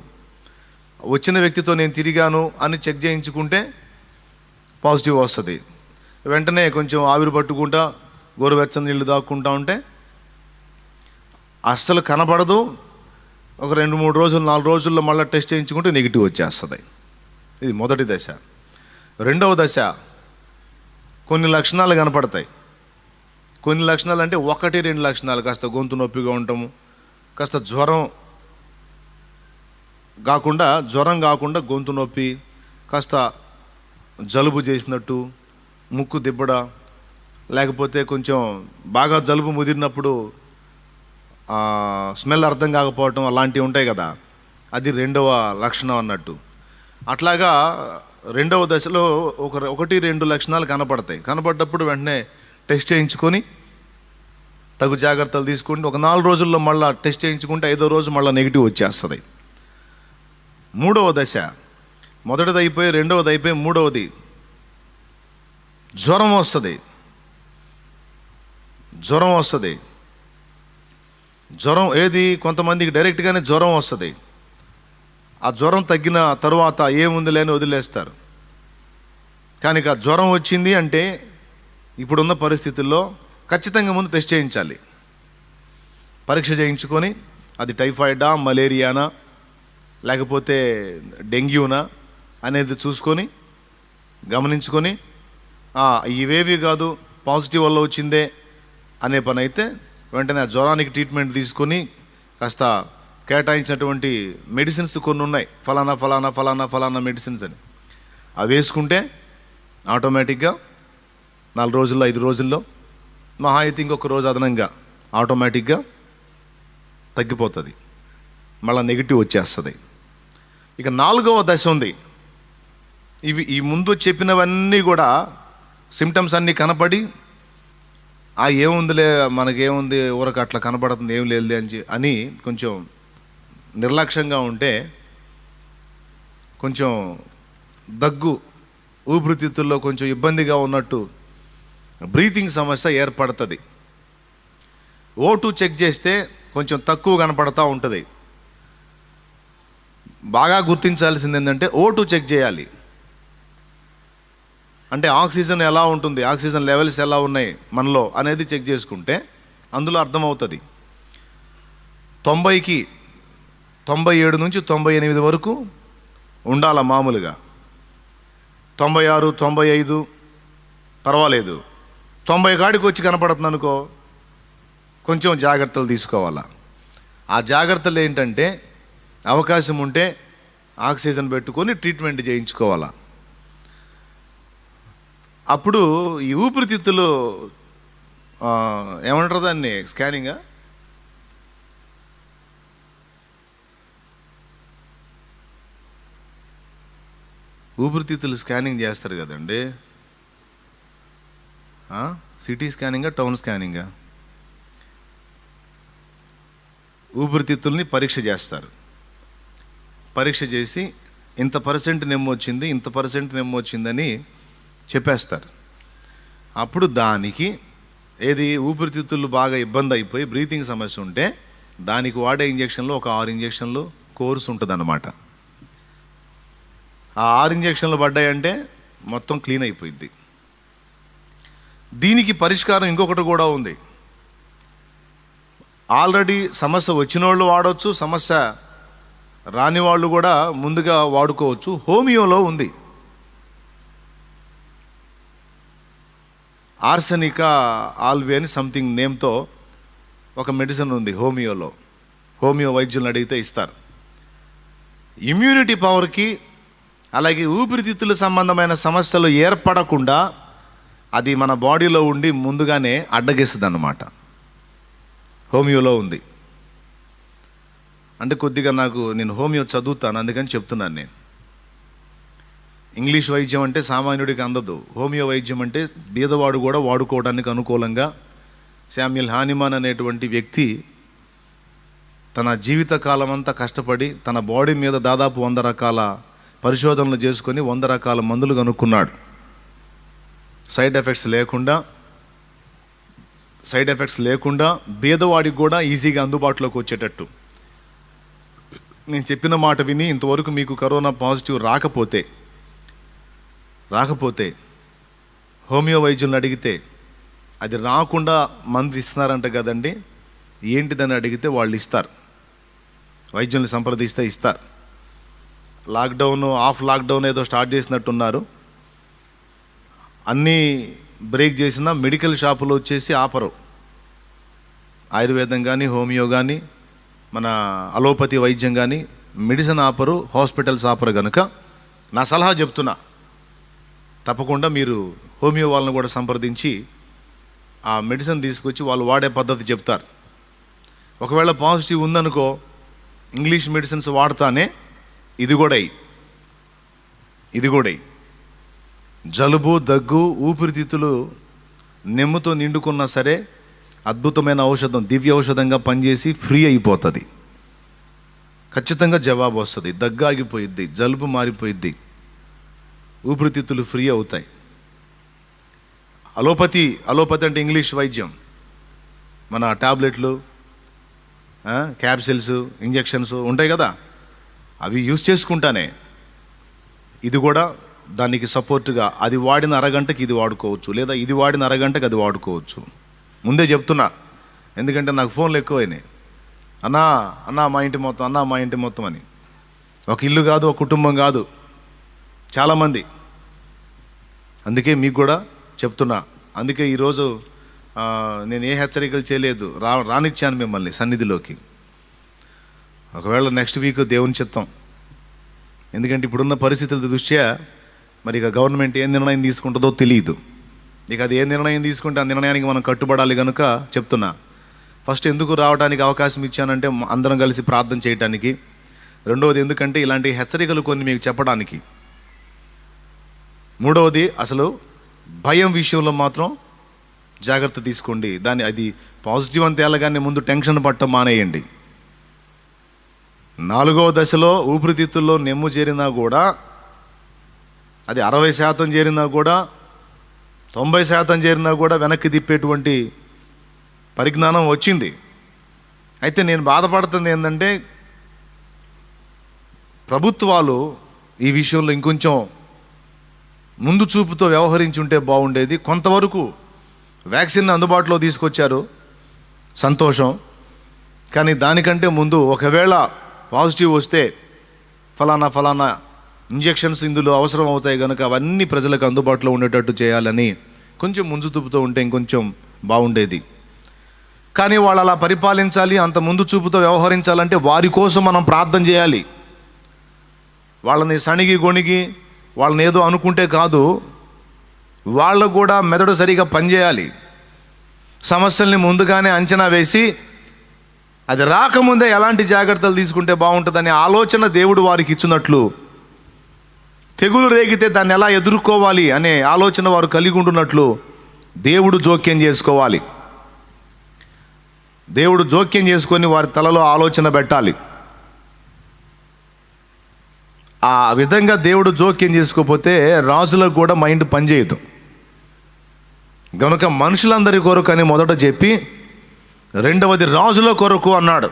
వచ్చిన వ్యక్తితో నేను తిరిగాను అని చెక్ చేయించుకుంటే పాజిటివ్ వస్తుంది. వెంటనే కొంచెం ఆవిరి పట్టుకుంటా గోరువెచ్చని నీళ్ళు దాక్కుంటా ఉంటే అస్సలు కనపడదు. ఒక 2-3 రోజులు 4 రోజుల్లో మళ్ళీ టెస్ట్ చేయించుకుంటే నెగిటివ్ వచ్చేస్తుంది. ఇది మొదటి దశ. రెండవ దశ కొన్ని లక్షణాలు కనపడతాయి. కొన్ని లక్షణాలు అంటే 1-2 లక్షణాలు, కాస్త గొంతు నొప్పిగా ఉండటము, కాస్త జ్వరం కాకుండా గొంతు నొప్పి, కాస్త జలుబు చేసినట్టు, ముక్కు దిబ్బడ, లేకపోతే కొంచెం బాగా జలుబు ముదిరినప్పుడు స్మెల్ అర్థం కాకపోవటం, అలాంటివి ఉంటాయి కదా. అది రెండవ లక్షణం అన్నట్టు. అట్లాగా రెండవ దశలో 1-2 లక్షణాలు కనపడతాయి. కనపడ్డప్పుడు వెంటనే టెస్ట్ చేయించుకొని తగు జాగ్రత్తలు తీసుకుంటే ఒక 4 రోజుల్లో మళ్ళీ టెస్ట్ చేయించుకుంటే 5వ రోజు మళ్ళీ నెగిటివ్ వచ్చేస్తుంది. మూడవ దశ, మొదటిది అయిపోయి రెండవది అయిపోయి మూడవది జ్వరం వస్తుంది. జ్వరం ఏది, కొంతమందికి డైరెక్ట్గానే జ్వరం వస్తుంది. ఆ జ్వరం తగ్గిన తరువాత ఏముంది లేని వదిలేస్తారు. కానీ ఆ జ్వరం వచ్చింది అంటే ఇప్పుడున్న పరిస్థితుల్లో ఖచ్చితంగా ముందు టెస్ట్ చేయించాలి. పరీక్ష చేయించుకొని అది టైఫాయిడా, మలేరియానా, లేకపోతే డెంగ్యూనా అనేది చూసుకొని గమనించుకొని ఇవేవి కాదు పాజిటివ్ వల్ల వచ్చిందే అనే పని అయితే వెంటనే ఆ జ్వరానికి ట్రీట్మెంట్ తీసుకొని కాస్త కేటాయించినటువంటి మెడిసిన్స్ కొన్ని ఉన్నాయి, ఫలానా మెడిసిన్స్ అని. అవి వేసుకుంటే ఆటోమేటిక్గా 4 రోజుల్లో 5 రోజుల్లో మహా అయితే ఇంకొక రోజు అదనంగా ఆటోమేటిక్గా తగ్గిపోతుంది, మళ్ళీ నెగిటివ్ వచ్చేస్తుంది. ఇక 4వ దశ ఉంది. ఈ ముందు చెప్పినవన్నీ కూడా సిమ్టమ్స్ అన్నీ కనపడి ఏముందిలే మనకేముంది ఊరకు అట్లా కనపడుతుంది ఏం లేదులే అని కొంచెం నిర్లక్ష్యంగా ఉంటే కొంచెం దగ్గు, ఊపిరితిత్తుల్లో కొంచెం ఇబ్బందిగా ఉన్నట్టు బ్రీతింగ్ సమస్య ఏర్పడుతుంది. O2 చెక్ చేస్తే కొంచెం తక్కువ కనపడతా ఉంటుంది. బాగా గుర్తించాల్సింది ఏంటంటే O2 చెక్ చేయాలి. అంటే ఆక్సిజన్ ఎలా ఉంటుంది, ఆక్సిజన్ లెవెల్స్ ఎలా ఉన్నాయి మనలో అనేది చెక్ చేసుకుంటే అందులో అర్థమవుతుంది. 90కి 97 నుంచి 98 వరకు ఉండాల మామూలుగా. 96, 95 పర్వాలేదు. 90 కాడికి వచ్చి కనపడుతుంది అనుకో, కొంచెం జాగ్రత్తలు తీసుకోవాలా. ఆ జాగ్రత్తలు ఏంటంటే అవకాశం ఉంటే ఆక్సిజన్ పెట్టుకొని ట్రీట్మెంట్ చేయించుకోవాలా. అప్పుడు ఈ ఊపిరితిత్తులు ఏమంటారు దాన్ని, స్కానింగా, ఊపిరితిత్తులు స్కానింగ్ చేస్తారు కదండి. City స్కానింగా, town స్కానింగా? ఊపిరితిత్తుల్ని పరీక్ష చేస్తారు. పరీక్ష చేసి ఇంత % నెమ్ము వచ్చింది, ఇంత % నెమ్ము వచ్చిందని చెప్పేస్తారు. అప్పుడు దానికి ఏది ఊపిరితిత్తులు బాగా ఇబ్బంది అయిపోయి బ్రీతింగ్ సమస్య ఉంటే దానికి వాడే ఇంజక్షన్లు ఒక 6 ఇంజక్షన్లు కోర్సు ఉంటుంది అన్నమాట. ఆ 6 ఇంజక్షన్లు పడ్డాయంటే మొత్తం క్లీన్ అయిపోయింది. దీనికి పరిష్కారం ఇంకొకటి కూడా ఉంది. ఆల్రెడీ సమస్య వచ్చిన వాళ్ళు వాడవచ్చు, సమస్య రాని వాళ్ళు కూడా ముందుగా వాడుకోవచ్చు. హోమియోలో ఉంది. ఆర్సెనికా ఆల్వి అని సంథింగ్ నేమ్తో ఒక మెడిసిన్ ఉంది హోమియోలో. హోమియో వైద్యులను అడిగితే ఇస్తారు. ఇమ్యూనిటీ పవర్కి, అలాగే ఊపిరితిత్తుల సంబంధమైన సమస్యలు ఏర్పడకుండా అది మన బాడీలో ఉండి ముందుగానే అడ్డగిస్తుంది అన్నమాట. హోమియోలో ఉంది. అంటే కొద్దిగా నేను హోమియో చదువుతాను, అందుకని చెప్తున్నాను. నేను ఇంగ్లీష్ వైద్యం అంటే సామాన్యుడికి అందదు. హోమియో వైద్యం అంటే బీదవాడు కూడా వాడుకోవడానికి అనుకూలంగా. శామ్యుల్ హానిమాన్ అనేటువంటి వ్యక్తి తన జీవిత కాలం అంతా కష్టపడి తన బాడీ మీద దాదాపు 100 రకాల పరిశోధనలు చేసుకొని 100 రకాల మందులు కనుక్కున్నాడు. సైడ్ ఎఫెక్ట్స్ లేకుండా బీదవాడికి కూడా ఈజీగా అందుబాటులోకి వచ్చేటట్టు. నేను చెప్పిన మాట విని ఇంతవరకు మీకు కరోనా పాజిటివ్ రాకపోతే హోమియో వైద్యులను అడిగితే అది రాకుండా మందు ఇస్తున్నారంట కదండి, ఏంటిదని అడిగితే వాళ్ళు ఇస్తారు. వైద్యుల్ని సంప్రదిస్తే ఇస్తారు. లాక్డౌన్ ఏదో స్టార్ట్ చేసినట్టున్నారు. అన్నీ బ్రేక్ చేసిన మెడికల్ షాపులో వచ్చేసి ఆపరు. ఆయుర్వేదం కానీ, హోమియో కానీ, మన అలోపతి వైద్యం కానీ మెడిసిన్ ఆపరు, హాస్పిటల్స్ ఆపరు. కనుక నా సలహా చెప్తున్నా, తప్పకుండా మీరు హోమియో వాళ్ళని కూడా సంప్రదించి ఆ మెడిసిన్ తీసుకొచ్చి వాళ్ళు వాడే పద్ధతి చెప్తారు. ఒకవేళ పాజిటివ్ ఉందనుకో, ఇంగ్లీష్ మెడిసిన్స్ వాడతానే ఇది కూడా జలుబు, దగ్గు, ఊపిరితిత్తులు నెమ్ముతో నిండుకున్నా సరే అద్భుతమైన ఔషధం, దివ్య ఔషధంగా పనిచేసి ఫ్రీ అయిపోతుంది. ఖచ్చితంగా జవాబు వస్తుంది. దగ్గు ఆగిపోయిద్ది, జలుబు మారిపోయిద్ది, ఊపిరితిత్తులు ఫ్రీ అవుతాయి. అలోపతి అంటే ఇంగ్లీష్ వైద్యం, మన టాబ్లెట్లు, క్యాప్సిల్స్, ఇంజెక్షన్స్ ఉంటాయి కదా, అవి యూజ్ చేసుకుంటానే ఇది కూడా దానికి సపోర్ట్గా అది వాడిన అరగంటకి ఇది వాడుకోవచ్చు, లేదా ఇది వాడిన అరగంటకి అది వాడుకోవచ్చు. ముందే చెప్తున్నా, ఎందుకంటే నాకు ఫోన్లు ఎక్కువైనాయి. అన్నా మా ఇంటి మొత్తం అని. ఒక ఇల్లు కాదు, ఒక కుటుంబం కాదు, చాలామంది. అందుకే మీకు కూడా చెప్తున్నా. అందుకే ఈరోజు నేను ఏ హెచ్చరికలు చేయలేదు, రానిచ్చాను మిమ్మల్ని సన్నిధిలోకి. ఒకవేళ నెక్స్ట్ వీక్ దేవుని చిత్తం, ఎందుకంటే ఇప్పుడున్న పరిస్థితుల దృష్ట్యా మరి ఇక గవర్నమెంట్ ఏ నిర్ణయం తీసుకుంటుందో తెలియదు. ఇక అది ఏ నిర్ణయం తీసుకుంటే ఆ నిర్ణయానికి మనం కట్టుబడాలి. కనుక చెప్తున్నా, ఫస్ట్ ఎందుకు రావడానికి అవకాశం ఇచ్చానంటే అందరం కలిసి ప్రార్థన చేయడానికి. రెండవది ఎందుకంటే ఇలాంటి హెచ్చరికలు కొన్ని మీకు చెప్పడానికి. మూడవది అసలు భయం విషయంలో మాత్రం జాగ్రత్త తీసుకోండి. అది పాజిటివ్ అని తేలగానే ముందు టెన్షన్ పట్టడం మానేయండి. 4వ దశలో ఊపిరితిత్తుల్లో నెమ్ము చేరినా కూడా, అది 60% చేరినా కూడా, 90% చేరినా కూడా వెనక్కి తిప్పేటువంటి పరిజ్ఞానం వచ్చింది. అయితే నేను బాధపడుతుంది ఏంటంటే ప్రభుత్వాలు ఈ విషయంలో ఇంకొంచెం ముందు చూపుతో వ్యవహరించి ఉంటే బాగుండేది. కొంతవరకు వ్యాక్సిన్ అందుబాటులో తీసుకొచ్చారు, సంతోషం. కానీ దానికంటే ముందు ఒకవేళ పాజిటివ్ వస్తే ఫలానా ఇంజెక్షన్స్ ఇందులో అవసరం అవుతాయి కనుక అవన్నీ ప్రజలకు అందుబాటులో ఉండేటట్టు చేయాలని కొంచెం ముందు చూపుతో ఉంటే ఇంకొంచెం బాగుండేది. కానీ వాళ్ళు అలా పరిపాలించాలి, అంత ముందు చూపుతో వ్యవహరించాలంటే వారి కోసం మనం ప్రార్థన చేయాలి. వాళ్ళని సణిగి గొణిగి వాళ్ళని ఏదో అనుకుంటే కాదు, వాళ్ళకు కూడా మెదడు సరిగా పనిచేయాలి. సమస్యల్ని ముందుగానే అంచనా వేసి అది రాకముందే ఎలాంటి జాగ్రత్తలు తీసుకుంటే బాగుంటుందనే ఆలోచన దేవుడు వారికి ఇచ్చినట్లు, తెగులు రేగితే దాన్ని ఎలా ఎదుర్కోవాలి అనే ఆలోచన వారు కలిగి ఉంటున్నట్లు దేవుడు జోక్యం చేసుకోవాలి. దేవుడు జోక్యం చేసుకొని వారి తలలో ఆలోచన పెట్టాలి. ఆ విధంగా దేవుడు జోక్యం చేసుకోకపోతే రాజులకు కూడా మైండ్ పనిచేయదు. గనుక మనుషులందరి కొరకు అని మొదట చెప్పి రెండవది రాజుల కొరకు అన్నాడు.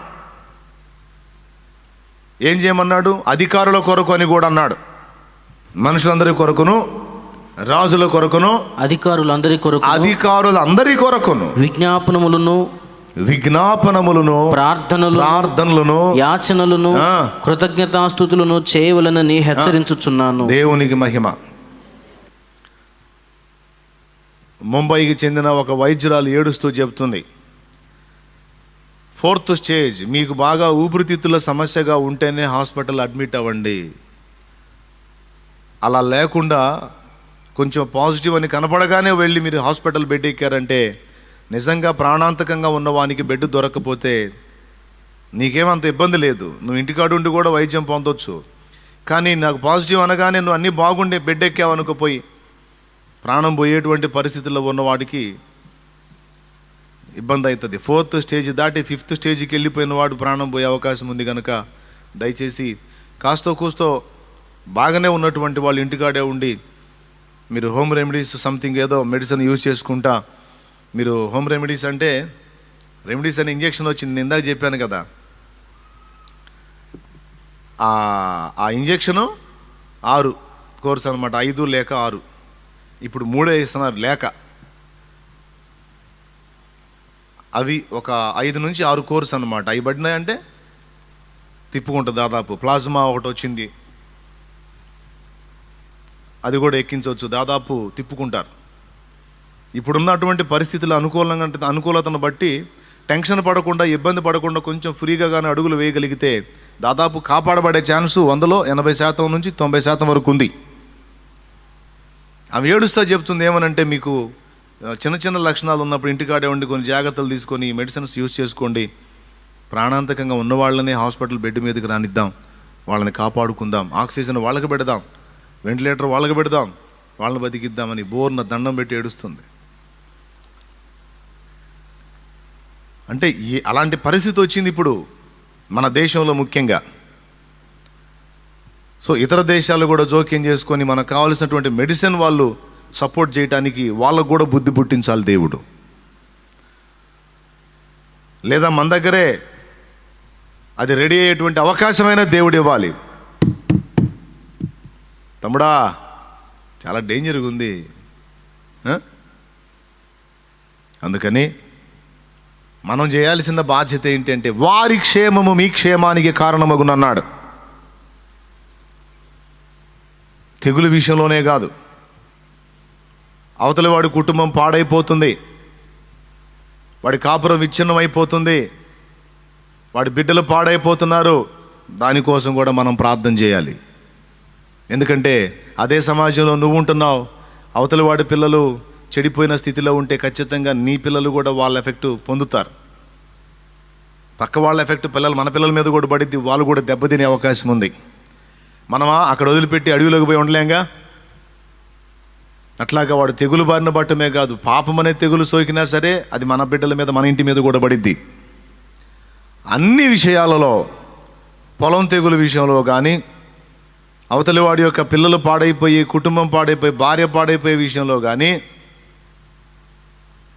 ఏం చేయమన్నాడు? అధికారుల కొరకు అని కూడా అన్నాడు. మనుషులందరి కొరకును, రాజుల కొరకును, అధికారులందరి కొరకును విజ్ఞాపనములను ప్రార్థనలను యాచనలను కృతజ్ఞతాస్తుతులను చేయవలనని హెచ్చరించుచున్నాను. దేవునికి మహిమ. ముంబైకి చెందిన ఒక వైద్యురాలు ఏడుస్తూ చెబుతుంది, 4th స్టేజ్, మీకు బాగా ఊపిరితిత్తుల సమస్యగా ఉంటేనే హాస్పిటల్ అడ్మిట్ అవ్వండి. అలా లేకుండా కొంచెం పాజిటివ్ అని కనపడగానే వెళ్ళి మీరు హాస్పిటల్ బెడ్ ఎక్కారంటే, నిజంగా ప్రాణాంతకంగా ఉన్నవానికి బెడ్ దొరకకపోతే నీకేమంత ఇబ్బంది లేదు, నువ్వు ఇంటికాడు ఉండి కూడా వైద్యం పొందొచ్చు. కానీ నాకు పాజిటివ్ అనగానే నువ్వు అన్నీ బాగుండే బెడ్ ఎక్కావు అనుకోపోయి ప్రాణం పోయేటువంటి పరిస్థితుల్లో ఉన్నవాడికి ఇబ్బంది అవుతుంది. 4th స్టేజ్ దాటి 5th స్టేజ్కి వెళ్ళిపోయిన వాడు ప్రాణం పోయే అవకాశం ఉంది. కనుక దయచేసి కాస్తో కూస్తో బాగానే ఉన్నటువంటి వాళ్ళు ఇంటికాడే ఉండి మీరు హోమ్ రెమెడీస్ సంథింగ్ ఏదో మెడిసిన్ యూజ్ చేసుకుంటా, మీరు హోమ్ రెమెడీస్ అంటే రెమెడీస్ అనే ఇంజెక్షన్ వచ్చింది, నేను ఇందాక చెప్పాను కదా, ఆ ఇంజెక్షను 6 కోర్స్ అనమాట, 5 లేక 6, ఇప్పుడు 3 ఇస్తున్నారు లేక. అవి ఒక 5 నుంచి 6 కోర్స్ అనమాట. అవి పడినాయంటే తిప్పుకుంటుంది. దాదాపు ప్లాజ్మా ఒకటి వచ్చింది, అది కూడా ఎక్కించవచ్చు, దాదాపు తిప్పుకుంటారు. ఇప్పుడున్నటువంటి పరిస్థితుల అనుకూలతను బట్టి టెన్షన్ పడకుండా, ఇబ్బంది పడకుండా కొంచెం ఫ్రీగా కానీ అడుగులు వేయగలిగితే దాదాపు కాపాడబడే ఛాన్సు 100లో 80% నుంచి 90% వరకు ఉంది. ఆమె ఏడుస్తా చెప్తుంది ఏమనంటే, మీకు చిన్న చిన్న లక్షణాలు ఉన్నప్పుడు ఇంటికాడే ఉండి కొన్ని జాగ్రత్తలు తీసుకొని మెడిసిన్స్ యూజ్ చేసుకోండి. ప్రాణాంతకంగా ఉన్న వాళ్ళని హాస్పిటల్ బెడ్ మీదకి రానిద్దాం, వాళ్ళని కాపాడుకుందాం, ఆక్సిజన్ వాళ్ళకి పెడదాం, వెంటిలేటర్ వాళ్ళకి పెడదాం, వాళ్ళని బతికిద్దామని బోర్న దండం పెట్టి ఏడుస్తుంది. అంటే అలాంటి పరిస్థితి వచ్చింది ఇప్పుడు మన దేశంలో ముఖ్యంగా. సో ఇతర దేశాలు కూడా జోక్యం చేసుకొని మనకు కావాల్సినటువంటి మెడిసిన్ వాళ్ళు సపోర్ట్ చేయడానికి వాళ్ళకు కూడా బుద్ధి పుట్టించాలి దేవుడు. లేదా మన దగ్గరే అది రెడీ అయ్యేటువంటి అవకాశమైన దేవుడు ఇవ్వాలి. తమ్ముడా చాలా డేంజర్గా ఉంది, అందుకని మనం చేయాల్సిన బాధ్యత ఏంటంటే వారి క్షేమము మీ క్షేమానికి కారణమగునన్నాడు. తెగులు విషయంలోనే కాదు, అవతలి వాడి కుటుంబం పాడైపోతుంది, వాడి కాపురం విచ్ఛిన్నం అయిపోతుంది, వాడి బిడ్డలు పాడైపోతున్నారు, దానికోసం కూడా మనం ప్రార్థన చేయాలి. ఎందుకంటే అదే సమాజంలో నువ్వు ఉంటున్నావు, అవతలి వాడి పిల్లలు చెడిపోయిన స్థితిలో ఉంటే ఖచ్చితంగా నీ పిల్లలు కూడా వాళ్ళ ఎఫెక్ట్ పొందుతారు. పక్క వాళ్ళ ఎఫెక్ట్ మన పిల్లల మీద కూడా పడిద్ది, వాళ్ళు కూడా దెబ్బతినే అవకాశం ఉంది. మనమా అక్కడ వదిలిపెట్టి అడవిలోకి పోయి ఉండలేంగా. అట్లాగా వాడు తెగులు బారిన పట్టమే కాదు, పాపం అనే తెగులు సోకినా సరే అది మన బిడ్డల మీద, మన ఇంటి మీద కూడా పడిద్ది. అన్ని విషయాలలో, పొలం తెగులు విషయంలో కానీ, అవతలి వాడి యొక్క పిల్లలు పాడైపోయి, కుటుంబం పాడైపోయి, భార్య పాడైపోయే విషయంలో కానీ,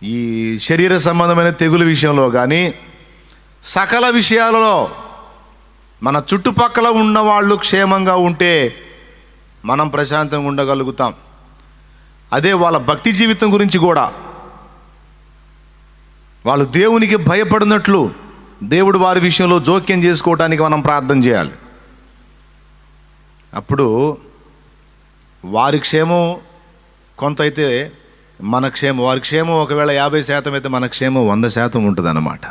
ఈ శరీర సంబంధమైన తెగులు విషయంలో కానీ, సకల విషయాలలో మన చుట్టుపక్కల ఉన్నవాళ్ళు క్షేమంగా ఉంటే మనం ప్రశాంతంగా ఉండగలుగుతాం. అదే వాళ్ళ భక్తి జీవితం గురించి కూడా, వాళ్ళు దేవునికి భయపడినట్లు దేవుడు వారి విషయంలో జోక్యం చేసుకోవటానికి మనం ప్రార్థన చేయాలి. అప్పుడు వారి క్షేమం కొంత అయితే మన క్షేమం, వారి క్షేమం ఒకవేళ 50% అయితే మన క్షేమం 100% ఉంటుంది అన్నమాట.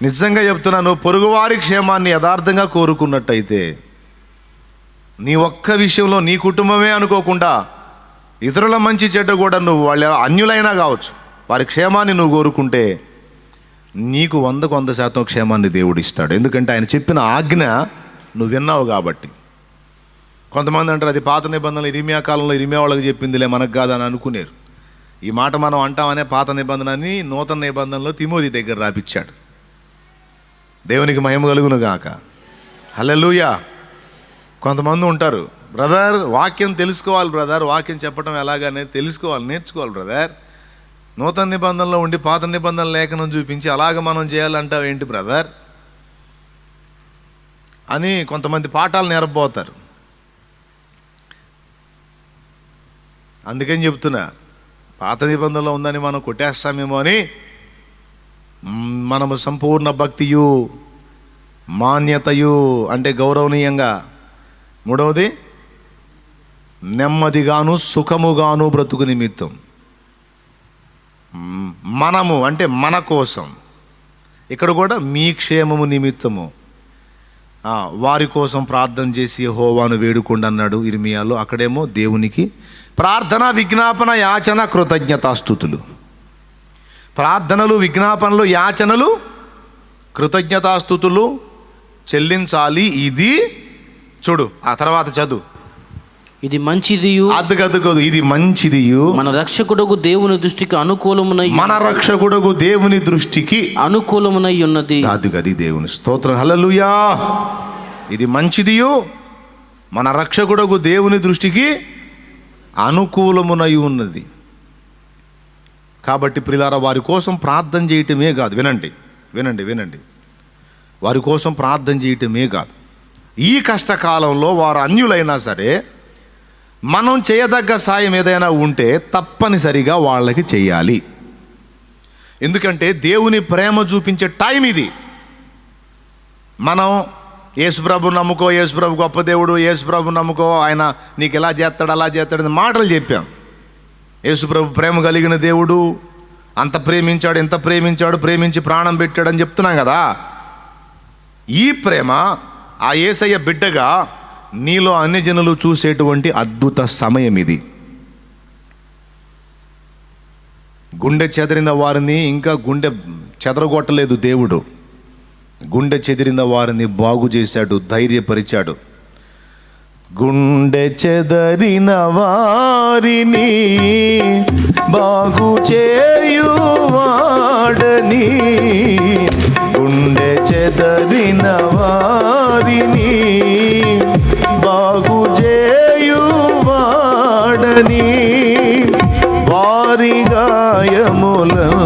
నిజంగా చెప్తున్నాను, పొరుగువారి క్షేమాన్ని యథార్థంగా కోరుకున్నట్టయితే నీ ఒక్క విషయంలో నీ కుటుంబమే అనుకోకుండా ఇతరుల మంచి చెడ్డ కూడా నువ్వు వాళ్ళ అన్యులైనా కావచ్చు వారి క్షేమాన్ని నువ్వు కోరుకుంటే నీకు 100% క్షేమాన్ని దేవుడు ఇస్తాడు. ఎందుకంటే ఆయన చెప్పిన ఆజ్ఞ నువ్వు విన్నావు కాబట్టి. కొంతమంది అంటారు అది పాత నిబంధనలు, ఇరిమియా కాలంలో ఇరిమియా వాళ్ళకి చెప్పిందిలే మనకు కాదని అనుకునేరు. ఈ మాట మనం అంటామనే పాత నిబంధనని నూతన నిబంధనలో తిమోతి దగ్గర రాపిచ్చాడు. దేవునికి మహిమ కలుగును గాక. హల్లెలూయా. కొంతమంది ఉంటారు, బ్రదర్ వాక్యం తెలుసుకోవాలి బ్రదర్, వాక్యం చెప్పడం ఎలాగనే తెలుసుకోవాలి, నేర్చుకోవాలి బ్రదర్. నూతన నిబంధనలో ఉండి పాత నిబంధనల లేఖనం చూపించి అలాగ మనం చేయాలంటావు ఏంటి బ్రదర్ అని కొంతమంది పాఠాలు నేర్పబోతారు. అందుకని చెప్తున్నా, పాత నిబంధనలో ఉందని మనం కొట్టేస్తామేమో అని మనము సంపూర్ణ భక్తియు మాన్యతయు అంటే గౌరవనీయంగా, మూడవది నెమ్మదిగాను సుఖముగాను బ్రతుకు నిమిత్తం, మనము అంటే మన కోసం, ఇక్కడ కూడా మీ క్షేమము నిమిత్తము వారి కోసం ప్రార్థన చేసి యెహోవాను వేడుకోండి అన్నాడు ఇర్మియాలో. అక్కడేమో దేవునికి ప్రార్థన, విజ్ఞాపన, యాచన, కృతజ్ఞతాస్తుతులు. ప్రార్థనలు, విజ్ఞాపనలు, యాచనలు, కృతజ్ఞతాస్తుతులు చెల్లించాలి. ఇది చూడు, ఆ తర్వాత చదువు. ఇది మంచిదియు, అద్దుగద్దుగదు, ఇది మంచిదియు మన రక్షకుడగు దేవుని దృష్టికి అనుకూలమునై, మన రక్షకుడగు దేవుని దృష్టికి అనుకూలమునై ఉన్నది. అద్దుగది దేవుని స్తోత్రం. హల్లెలూయా. ఇది మంచిదియు మన రక్షకుడగు దేవుని దృష్టికి అనుకూలమునై ఉన్నది. కాబట్టి ప్రియులారా, వారి కోసం ప్రార్థన చేయటమే కాదు, వినండి వినండి వినండి, వారి కోసం ప్రార్థన చేయటమే కాదు, ఈ కష్టకాలంలో వారు అన్యులైనా సరే మనం చేయదగ్గ సాయం ఏదైనా ఉంటే తప్పనిసరిగా వాళ్ళకి చేయాలి. ఎందుకంటే దేవుని ప్రేమ చూపించే టైం ఇది. మనం యేసుప్రభు నమ్ముకో, యేసుప్రభు గొప్ప దేవుడు, యేసుప్రభు నమ్ముకో, ఆయన నీకు ఎలా చేస్తాడు అలా చేస్తాడని మాటలు చెప్పాం. యేసుప్రభు ప్రేమ కలిగిన దేవుడు, అంత ప్రేమించాడు, ఎంత ప్రేమించాడు, ప్రేమించి ప్రాణం పెట్టాడని చెప్తున్నాం కదా. ఈ ప్రేమ ఆ యేసయ్య బిడ్డగా నీలో అన్ని జనులు చూసేటువంటి అద్భుత సమయం ఇది. గుండె చెదిరిన వారిని ఇంకా గుండె చెదరగొట్టలేదు దేవుడు, గుండె చెదిరిన వారిని బాగు చేశాడు, ధైర్యపరిచాడు. గుండె చెదరిన వారిని బాగు చేయువాడని, గుండె చెదరిన వారిని బాగు చేయువాడని, వారి గాయములన్నీయు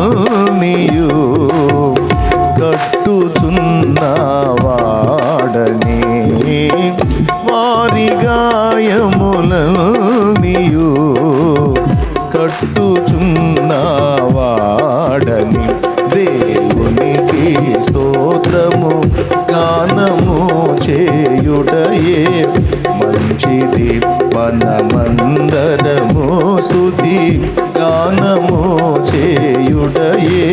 కట్టుచున్నవాడని, వారి గాయములన్నీయు కట్టుచున్నవాడని. దేవునికి స్తోత్రము గానము చేయుటయే మంచిది, మనమందరము స్తుతి గానము చేయుటయే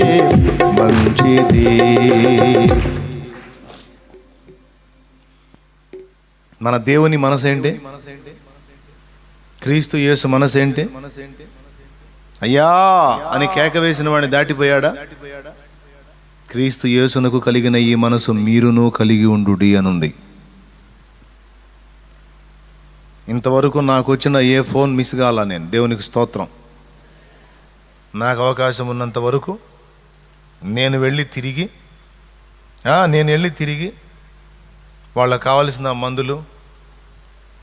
మంచిది. మన దేవుని మనసేంటి? క్రీస్తు యేసు మనసేంటి? అయ్యా అని కేక వేసిన వాడిని దాటిపోయాడా? క్రీస్తు యేసునకు కలిగిన ఈ మనసు మీరును కలిగి ఉండుడి అనుంది. ఇంతవరకు నాకు వచ్చిన ఏ ఫోన్ మిస్ కాల నేను, దేవునికి స్తోత్రం. నాకు అవకాశం ఉన్నంత వరకు నేను వెళ్ళి తిరిగి వాళ్ళకి కావలసిన మందులు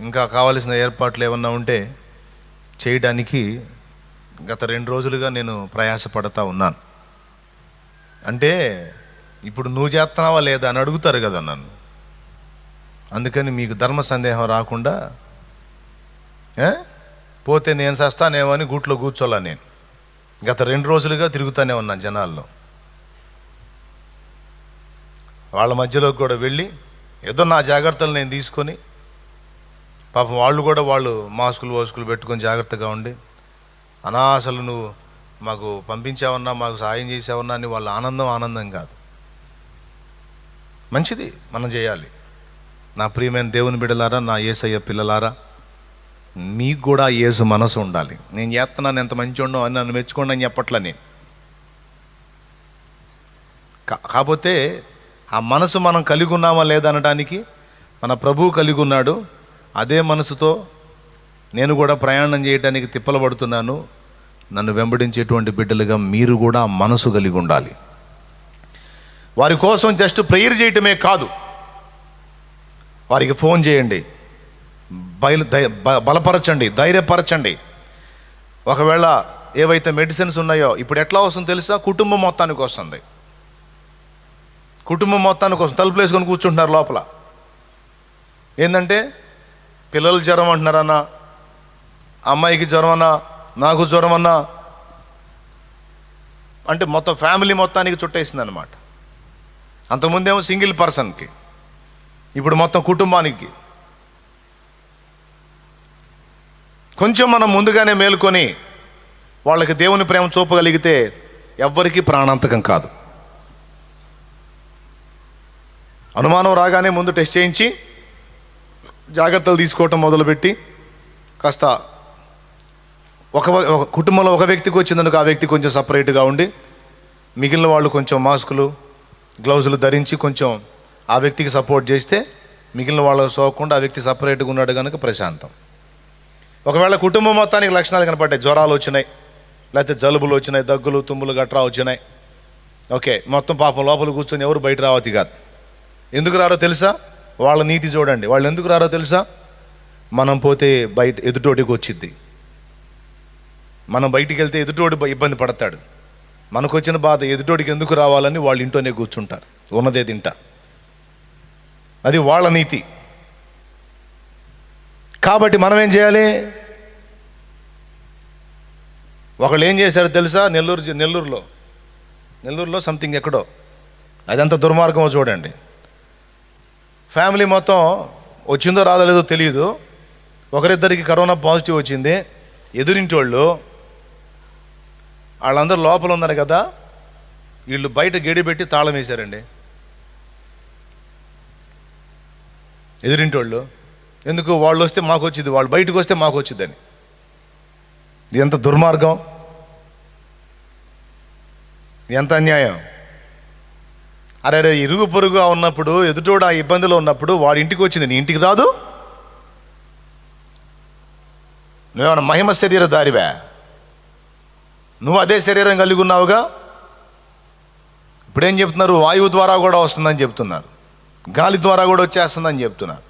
ఇంకా కావలసిన ఏర్పాట్లు ఏమన్నా ఉంటే చేయడానికి గత 2 రోజులుగా నేను ప్రయాసపడతా ఉన్నాను. అంటే ఇప్పుడు నువ్వు చేస్తున్నావా లేదా అని అడుగుతారు కదా నన్ను. అందుకని మీకు ధర్మ సందేహం రాకుండా పోతే నేను సస్తానేమో అని గూట్లో కూర్చోలా. నేను గత 2 రోజులుగా తిరుగుతూనే ఉన్నాను జనాల్లో. వాళ్ళ మధ్యలోకి కూడా వెళ్ళి ఏదో నా జాగ్రత్తలు నేను తీసుకొని పాపం వాళ్ళు మాస్కులు పెట్టుకొని జాగ్రత్తగా ఉండి, అసలు నువ్వు మాకు పంపించావన్నా, మాకు సాయం చేసావన్నా అని వాళ్ళ ఆనందం కాదు. మంచిది, మనం చేయాలి. నా ప్రియమైన దేవుని బిడ్డలారా, నా యేసయ్య పిల్లలారా, మీకు కూడా యేసు మనసు ఉండాలి. నేను చేస్తున్నాను, ఎంత మంచి ఉండవు అని నన్ను మెచ్చుకోండి అని చెప్పట్లని. కాకపోతే ఆ మనసు మనం కలిగి ఉన్నామా లేదా అనడానికి మన ప్రభువు కలిగి ఉన్నాడు. అదే మనసుతో నేను కూడా ప్రయాణం చేయడానికి తిప్పలు పడుతున్నాను. నన్ను వెంబడించేటువంటి బిడ్డలుగా మీరు కూడా మనసు కలిగి ఉండాలి. వారి కోసం జస్ట్ ప్రేయర్ చేయటమే కాదు, వారికి ఫోన్ చేయండి, బలపరచండి, ధైర్యపరచండి. ఒకవేళ ఏవైతే మెడిసిన్స్ ఉన్నాయో ఇప్పుడు ఎట్లా వస్తుందో తెలుసా? కుటుంబం మొత్తానికి వస్తుంది. కుటుంబం మొత్తానికి వస్తుంది. తలుపులు వేసుకొని కూర్చుంటున్నారు లోపల. ఏంటంటే పిల్లలు జ్వరం అంటున్నారన్నా, అమ్మాయికి జ్వరం అన్నా, నాకు జ్వరం అన్నా, అంటే మొత్తం ఫ్యామిలీ మొత్తానికి చుట్టేసింది అనమాట. అంతకుముందేమో సింగిల్ పర్సన్కి, ఇప్పుడు మొత్తం కుటుంబానికి. కొంచెం మనం ముందుగానే మేలుకొని వాళ్ళకి దేవుని ప్రేమ చూపగలిగితే ఎవ్వరికీ ప్రాణాంతకం కాదు. అనుమానం రాగానే ముందు టెస్ట్ చేయించి జాగ్రత్తలు తీసుకోవటం మొదలుపెట్టి, కాస్త ఒక కుటుంబంలో ఒక వ్యక్తికి వచ్చిందనుకో ఆ వ్యక్తి కొంచెం సపరేట్గా ఉండి, మిగిలిన వాళ్ళు కొంచెం మాస్కులు గ్లౌజులు ధరించి కొంచెం ఆ వ్యక్తికి సపోర్ట్ చేస్తే మిగిలిన వాళ్ళకు సోకకుండా ఆ వ్యక్తి సపరేట్గా ఉన్నాడు కనుక ప్రశాంతం. ఒకవేళ కుటుంబం మొత్తానికి లక్షణాలు కనపడ్డాయి, జ్వరాలు వచ్చినాయి, లేకపోతే జలుబులు వచ్చినాయి, దగ్గులు తుమ్ములు గట్రా వచ్చినాయి, ఓకే, మొత్తం పాపం లోపల కూర్చొని ఎవరు బయట రావచ్చు కాదు. ఎందుకు రారో తెలుసా? వాళ్ళ నీతి చూడండి. వాళ్ళు ఎందుకు రారో తెలుసా? మనం పోతే బయట ఎదుటోడికి వచ్చిద్ది. మనం బయటికి వెళ్తే ఎదుటోడి ఇబ్బంది పడతాడు. మనకు వచ్చిన బాధ ఎదుటోడికి ఎందుకు రావాలని వాళ్ళు ఇంట్లోనే కూర్చుంటారు, ఉన్నదే తింటా. అది వాళ్ళ నీతి. కాబట్టి మనం ఏం చేయాలి? ఒకళ్ళు ఏం చేశారో తెలుసా? నెల్లూరులో సంథింగ్ ఎక్కడో, అదంతా దుర్మార్గమో చూడండి. ఫ్యామిలీ మొత్తం వచ్చిందో రాదలేదో తెలియదు, ఒకరిద్దరికి కరోనా పాజిటివ్ వచ్చింది. ఎదురింటి వాళ్ళందరూ లోపల ఉన్నారు కదా, వీళ్ళు బయట గడి పెట్టి తాళం వేశారండి. ఎదురింటి ఎందుకు? వాళ్ళు వస్తే మాకు వచ్చింది, వాళ్ళు బయటకు వస్తే మాకు వచ్చిందని. ఇది ఎంత దుర్మార్గం, ఎంత అన్యాయం. అరే ఇరుగు పొరుగుగా ఉన్నప్పుడు, ఎదుటోడు ఆ ఇబ్బందిలో ఉన్నప్పుడు వాడి ఇంటికి వచ్చింది, నీ ఇంటికి రాదు? నువ్వేమన్నా మహిమ శరీరధారివా? నువ్వు అదే శరీరం కలిగి ఉన్నావుగా. ఇప్పుడేం చెప్తున్నారు? వాయువు ద్వారా కూడా వస్తుందని చెప్తున్నారు, గాలి ద్వారా కూడా వచ్చేస్తుందని చెప్తున్నారు.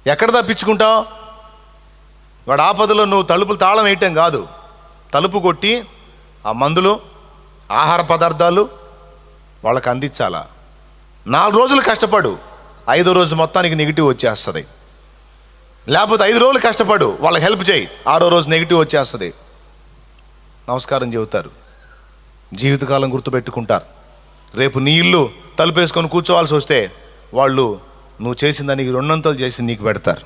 ఎక్కడ తప్పించుకుంటావు? వాడు ఆపదలో నువ్వు తలుపులు తాళం వేయటం కాదు, తలుపు కొట్టి ఆ మందులు, ఆహార పదార్థాలు వాళ్ళకి అందించాలా. 4 రోజులు కష్టపడు, 5వ రోజు మొత్తానికి నెగిటివ్ వచ్చేస్తుంది. లేకపోతే 5 రోజులు కష్టపడు, వాళ్ళకి హెల్ప్ చేయి, 6వ రోజు నెగిటివ్ వచ్చేస్తుంది. నమస్కారం చెబుతారు, జీవితకాలం గుర్తుపెట్టుకుంటారు. రేపు నీ ఇల్లు తలుపేసుకొని కూర్చోవాల్సి వస్తే వాళ్ళు నువ్వు చేసిన దానికి 200 చేసి నీకు పెడతారు.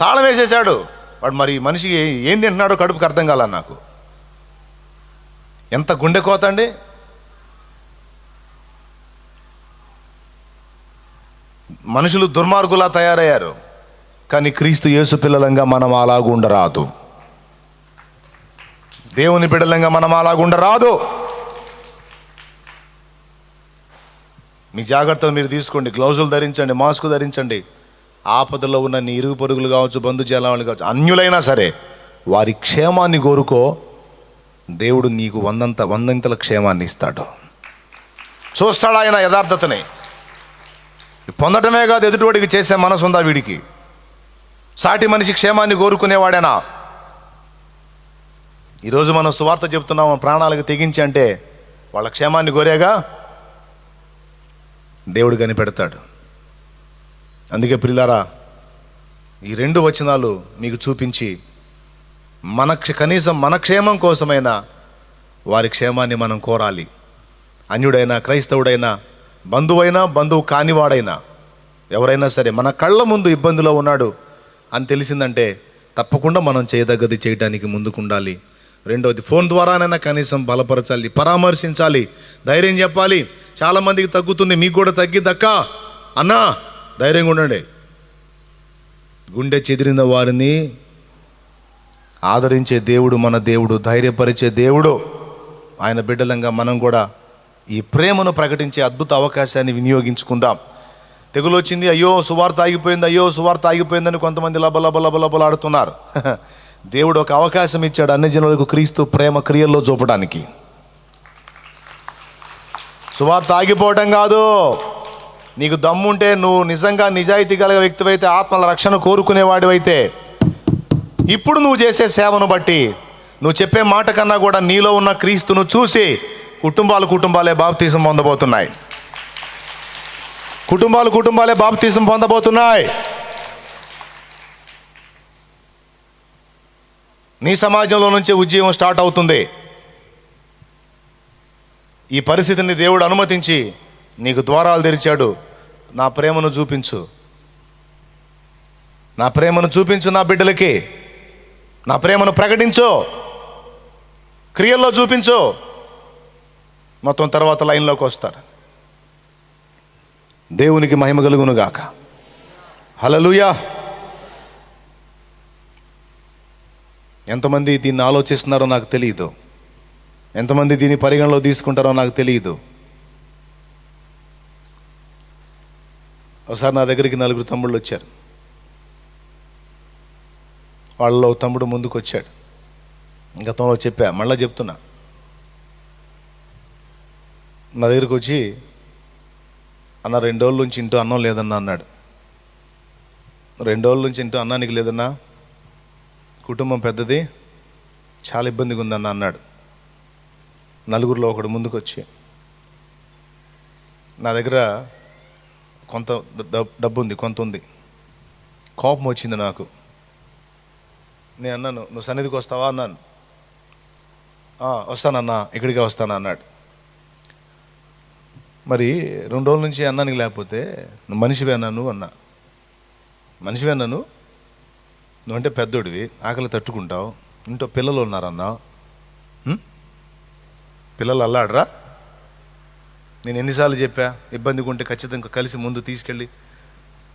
తాళం వేసేసాడు వాడు. మరి మనిషి ఏం తింటున్నాడో కడుపుకి అర్థం కాల నాకు. ఎంత గుండె కోత అండి. మనుషులు దుర్మార్గులా తయారయ్యారు, కానీ క్రీస్తు యేసు పిల్లలంగా మనం అలాగుండరాదు. దేవుని బిడ్డలంగా మనం అలాగుండరాదు. మీ జాగ్రత్తలు మీరు తీసుకోండి, గ్లౌజులు ధరించండి, మాస్క్ ధరించండి. ఆపదలో ఉన్న నీ ఇరుగు పొరుగులు కావచ్చు, బంధుజనాలు కావచ్చు, అన్యులైనా సరే వారి క్షేమాన్ని కోరుకో. దేవుడు నీకు 100 క్షేమాన్ని ఇస్తాడు. చూస్తాడు ఆయన యథార్థతని. పొందటమే కాదు, ఎదుటివాడికి చేసే మనసు ఉందా వీడికి? సాటి మనిషి క్షేమాన్ని కోరుకునేవాడేనా? ఈరోజు మనం సువార్త చెప్తున్నాం, ప్రాణాలకు తెగించి అంటే వాళ్ళ క్షేమాన్ని కోరేగా దేవుడు కనిపెడతాడు. అందుకే ప్రియులారా, ఈ 2 వచనాలు మీకు చూపించి కనీసం మన క్షేమం కోసమైనా వారి క్షేమాన్ని మనం కోరాలి. అన్యుడైనా, క్రైస్తవుడైనా, బంధువైనా, బంధువు కానివాడైనా ఎవరైనా సరే మన కళ్ళ ముందు ఇబ్బందిలో ఉన్నాడు అని తెలిసిందంటే తప్పకుండా మనం చేయదగ్గది చేయడానికి ముందుకు ఉండాలి. రెండవది, ఫోన్ ద్వారానైనా కనీసం బలపరచాలి, పరామర్శించాలి, ధైర్యం చెప్పాలి. చాలామందికి తగ్గుతుంది, మీకు కూడా తగ్గిద్దక్క అన్నా ధైర్యంగా ఉండండి. గుండె చెదిరిన వారిని ఆదరించే దేవుడు మన దేవుడు, ధైర్యపరిచే దేవుడు. ఆయన బిడ్డలంగా మనం కూడా ఈ ప్రేమను ప్రకటించే అద్భుత అవకాశాన్ని వినియోగించుకుందాం. తెగులు వచ్చింది, అయ్యో సువార్త ఆగిపోయింది, అయ్యో సువార్త ఆగిపోయిందని కొంతమంది లబలబలబలబలాడుతున్నారు. దేవుడు ఒక అవకాశం ఇచ్చాడు అన్ని జనులకు క్రీస్తు ప్రేమ క్రియల్లో చూపడానికి. సువార్త ఆగిపోవటం కాదు. నీకు దమ్ముంటే, నువ్వు నిజంగా నిజాయితీ కలిగిన వ్యక్తివైతే, ఆత్మల రక్షణ కోరుకునేవాడివైతే, ఇప్పుడు నువ్వు చేసే సేవను బట్టి, నువ్వు చెప్పే మాట కన్నా కూడా నీలో ఉన్న క్రీస్తును చూసి కుటుంబాలే బాప్తీసం పొందబోతున్నాయి. కుటుంబాలే బాప్తీసం పొందబోతున్నాయి. నీ సమాజంలో నుంచే ఉద్యమం స్టార్ట్ అవుతుంది. ఈ పరిస్థితిని దేవుడు అనుమతించి నీకు ద్వారాలు తెరిచాడు. నా ప్రేమను చూపించు, నా ప్రేమను చూపించు, నా బిడ్డలకి నా ప్రేమను ప్రకటించు, క్రియల్లో చూపించు. మొత్తం తర్వాత లైన్లోకి వస్తారు. దేవునికి మహిమ కలుగును గాక. హల్లెలూయా. ఎంతమంది దీన్ని ఆలోచిస్తున్నారో నాకు తెలియదు, ఎంతమంది దీన్ని పరిగణలో తీసుకుంటారో నాకు తెలియదు. ఒకసారి నా దగ్గరికి 4 తమ్ముళ్ళు వచ్చారు. వాళ్ళలో తమ్ముడు ముందుకు వచ్చాడు. గతంలో చెప్పా, మళ్ళీ చెప్తున్నా. నా దగ్గరికి వచ్చి, అన్న 2 రోజుల నుంచి ఇంటూ అన్నం లేదన్నా అన్నాడు. 2 రోజుల నుంచి ఇంటూ అన్నానికి లేదన్నా, కుటుంబం పెద్దది, చాలా ఇబ్బందిగా ఉందన్న అన్నాడు. 4గురిలో ఒకడు ముందుకు వచ్చి, నా దగ్గర కొంత డబ్బు ఉంది, కొంత ఉంది, కోపం వచ్చింది నాకు. నేను అన్నాను, నువ్వు సన్నిధికి వస్తావా అన్నాను. వస్తానన్నా, ఇక్కడికే వస్తాను అన్నాడు. మరి 2 రోజుల నుంచి అన్నానికి లేకపోతే నువ్వు మనిషివే అన్నాను అన్నా. మనిషివే అన్నాను, నువ్వంటే పెద్దోడివి, ఆకలి తట్టుకుంటావు, ఇంట్లో పిల్లలు ఉన్నారన్నా, పిల్లలు అల్లాడరా? నేను ఎన్నిసార్లు చెప్పా, ఇబ్బందిగా ఉంటే ఖచ్చితంగా కలిసి ముందు తీసుకెళ్ళి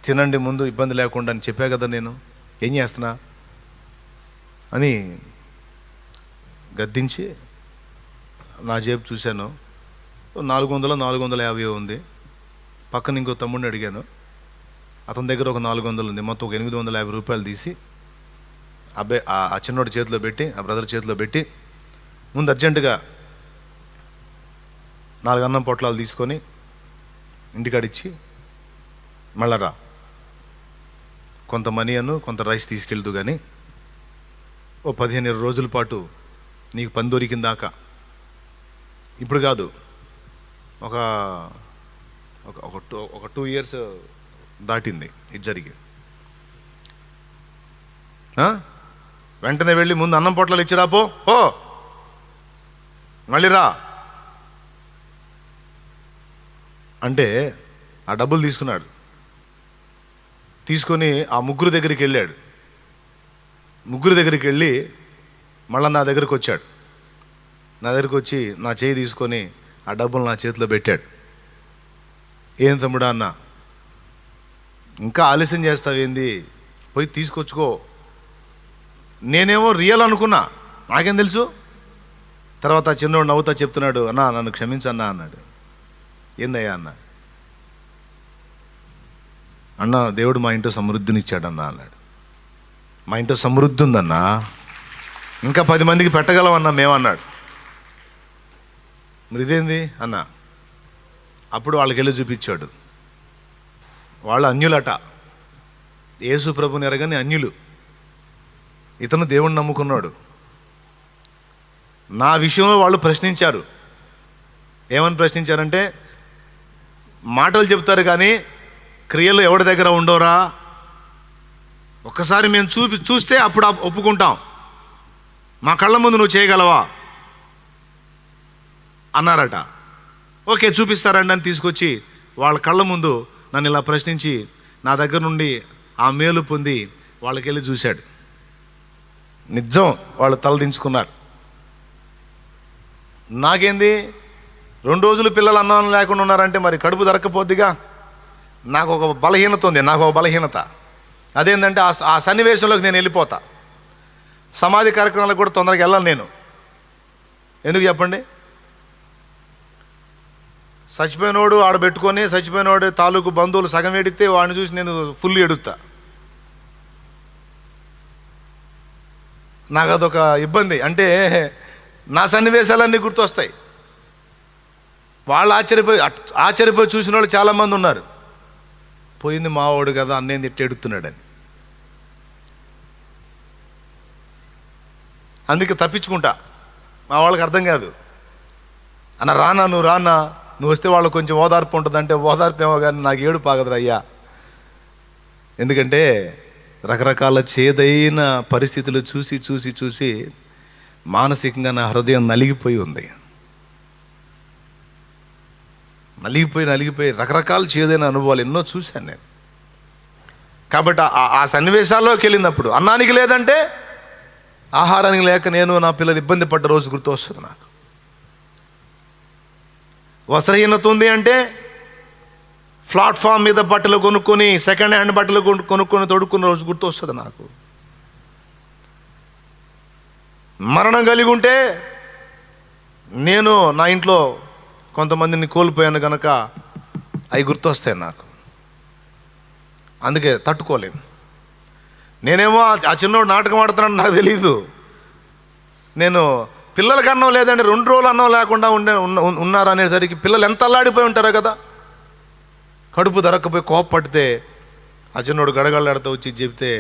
తినండి, ముందు ఇబ్బంది లేకుండా అని చెప్పా కదా. నేను ఏం చేస్తున్నా అని గద్దించి నా జేబు చూశాను. 450 ఉంది. పక్కన ఇంకో తమ్ముడిని అడిగాను, అతని దగ్గర ఒక 400 ఉంది. మొత్తం ఒక 850 రూపాయలు తీసి ఆ చిన్నోడి చేతిలో పెట్టి, ఆ బ్రదర్ చేతిలో పెట్టి, ముందు అర్జెంటుగా 4 అన్నం పొట్లాలు తీసుకొని ఇంటికాడిచ్చి మళ్ళా రా, కొంత మనీ కొంత రైస్ తీసుకెళ్తూ కానీ ఓ 15 రోజుల పాటు నీకు పని దొరికిన దాకా, ఇప్పుడు కాదు, ఒక 2 years దాటింది ఇది జరిగి. వెంటనే వెళ్ళి ముందు అన్నం పొట్లాలు ఇచ్చిరా, పో మళ్ళీ రా అంటే ఆ డబ్బులు తీసుకున్నాడు. తీసుకొని ఆ 3 దగ్గరికి వెళ్ళాడు. 3 దగ్గరికి వెళ్ళి మళ్ళీ నా దగ్గరికి వచ్చాడు. నా దగ్గరికి వచ్చి నా చేయి తీసుకొని ఆ డబ్బులు నా చేతిలో పెట్టాడు. ఏం తమ్ముడా అన్న, ఇంకా ఆలస్యం చేస్తావేంది, పోయి తీసుకొచ్చుకో. నేనేమో రియల్ అనుకున్నా, నాకేం తెలుసు. తర్వాత చిన్నోడు నవ్వుతా చెప్తున్నాడు, అన్నా నన్ను క్షమించన్నా అన్నాడు. ఏందయ్యా అన్న, దేవుడు మా ఇంట్లో సమృద్ధినిచ్చాడన్నా అన్నాడు. మా ఇంట్లో సమృద్ధి ఉందన్నా, ఇంకా 10 మందికి పెట్టగలమన్నా మేమన్నాడు. మరి ఇదేంది అన్న. అప్పుడు వాళ్ళకి వెళ్ళి చూపించాడు. వాళ్ళు అన్యులట, యేసు ప్రభుని ఎరగని అన్యులు. ఇతను దేవుణ్ణి నమ్ముకున్నాడు. నా విషయంలో వాళ్ళు ప్రశ్నించారు. ఏమని ప్రశ్నించారంటే, మాటలు చెప్తారు కానీ క్రియలు ఎవరి దగ్గర ఉండవురా, ఒక్కసారి మేము చూస్తే అప్పుడు ఒప్పుకుంటాం, మా కళ్ళ ముందు నువ్వు చేయగలవా అన్నారట. ఓకే చూపిస్తారండి అని తీసుకొచ్చి వాళ్ళ కళ్ళ ముందు నన్ను ఇలా ప్రశ్నించి నా దగ్గర నుండి ఆ మేలు పొంది వాళ్ళకెళ్ళి చూశాడు. నిజం, వాళ్ళు తలదించుకున్నారు. నాకేంది 2 రోజులు పిల్లలు అన్నం లేకుండా ఉన్నారంటే మరి కడుపు దొరక్కపోద్దిగా. నాకు ఒక బలహీనత ఉంది, నాకు ఒక బలహీనత. అదేంటంటే ఆ సన్నివేశంలోకి నేను వెళ్ళిపోతా. సమాధి కార్యక్రమాలకు కూడా తొందరగా వెళ్ళను నేను. ఎందుకు చెప్పండి? చచ్చిపోయినోడు ఆడ పెట్టుకొని చచ్చిపోయినోడు తాలూకు బంధువులు సగం ఎడితే వాడిని చూసి నేను ఫుల్ ఎడుతా. నాకు అదొక ఇబ్బంది. అంటే నా సన్నివేశాలన్నీ గుర్తొస్తాయి. వాళ్ళు ఆశ్చర్యపోయి చూసిన వాళ్ళు చాలామంది ఉన్నారు. పోయింది మావాడు కదా, అన్నేంది ఇట్ట ఎడుతున్నాడని. అందుకే తప్పించుకుంటా. మా వాళ్ళకి అర్థం కాదు. అన్న రానా, నువ్వు రానా, నువ్వు వస్తే వాళ్ళకు కొంచెం ఓదార్పు ఉంటుంది. అంటే ఓదార్పు ఏమో కానీ నాకు ఏడుపు ఆగదురా అయ్యా. ఎందుకంటే రకరకాల చేదైన పరిస్థితులు చూసి చూసి చూసి మానసికంగా నా హృదయం నలిగిపోయి ఉంది. నలిగిపోయి రకరకాల చేదైన అనుభవాలు ఎన్నో చూశాను నేను. కాబట్టి ఆ సన్నివేశాల్లోకి వెళ్ళినప్పుడు అన్నానికి లేదంటే ఆహారానికి లేక నేను నా పిల్లలు ఇబ్బంది పడ్డ రోజు గుర్తు వస్తుంది నాకు. వస్త్రహీనత ఉంది అంటే ప్లాట్ఫామ్ మీద బట్టలు కొనుక్కొని సెకండ్ హ్యాండ్ బట్టలు కొనుక్కొని తొడుక్కున్న రోజు గుర్తు వస్తుంది నాకు. మరణం కలిగి ఉంటే నేను నా ఇంట్లో కొంతమందిని కోల్పోయాను కనుక అవి గుర్తొస్తాయి నాకు. అందుకే తట్టుకోలేను. నేనేమో ఆ చిన్నోడు నాటకం ఆడుతున్నాను నాకు తెలీదు. నేను పిల్లలకి అన్నం లేదండి 2 రోజులు అన్నం లేకుండా ఉన్నారు అనేసరికి పిల్లలు ఎంత అల్లాడిపోయి ఉంటారో కదా. కడుపు దొరక్కపోయి కోపపడితే ఆ చిన్నోడు గడగడలాడుతూ వచ్చి చెప్తే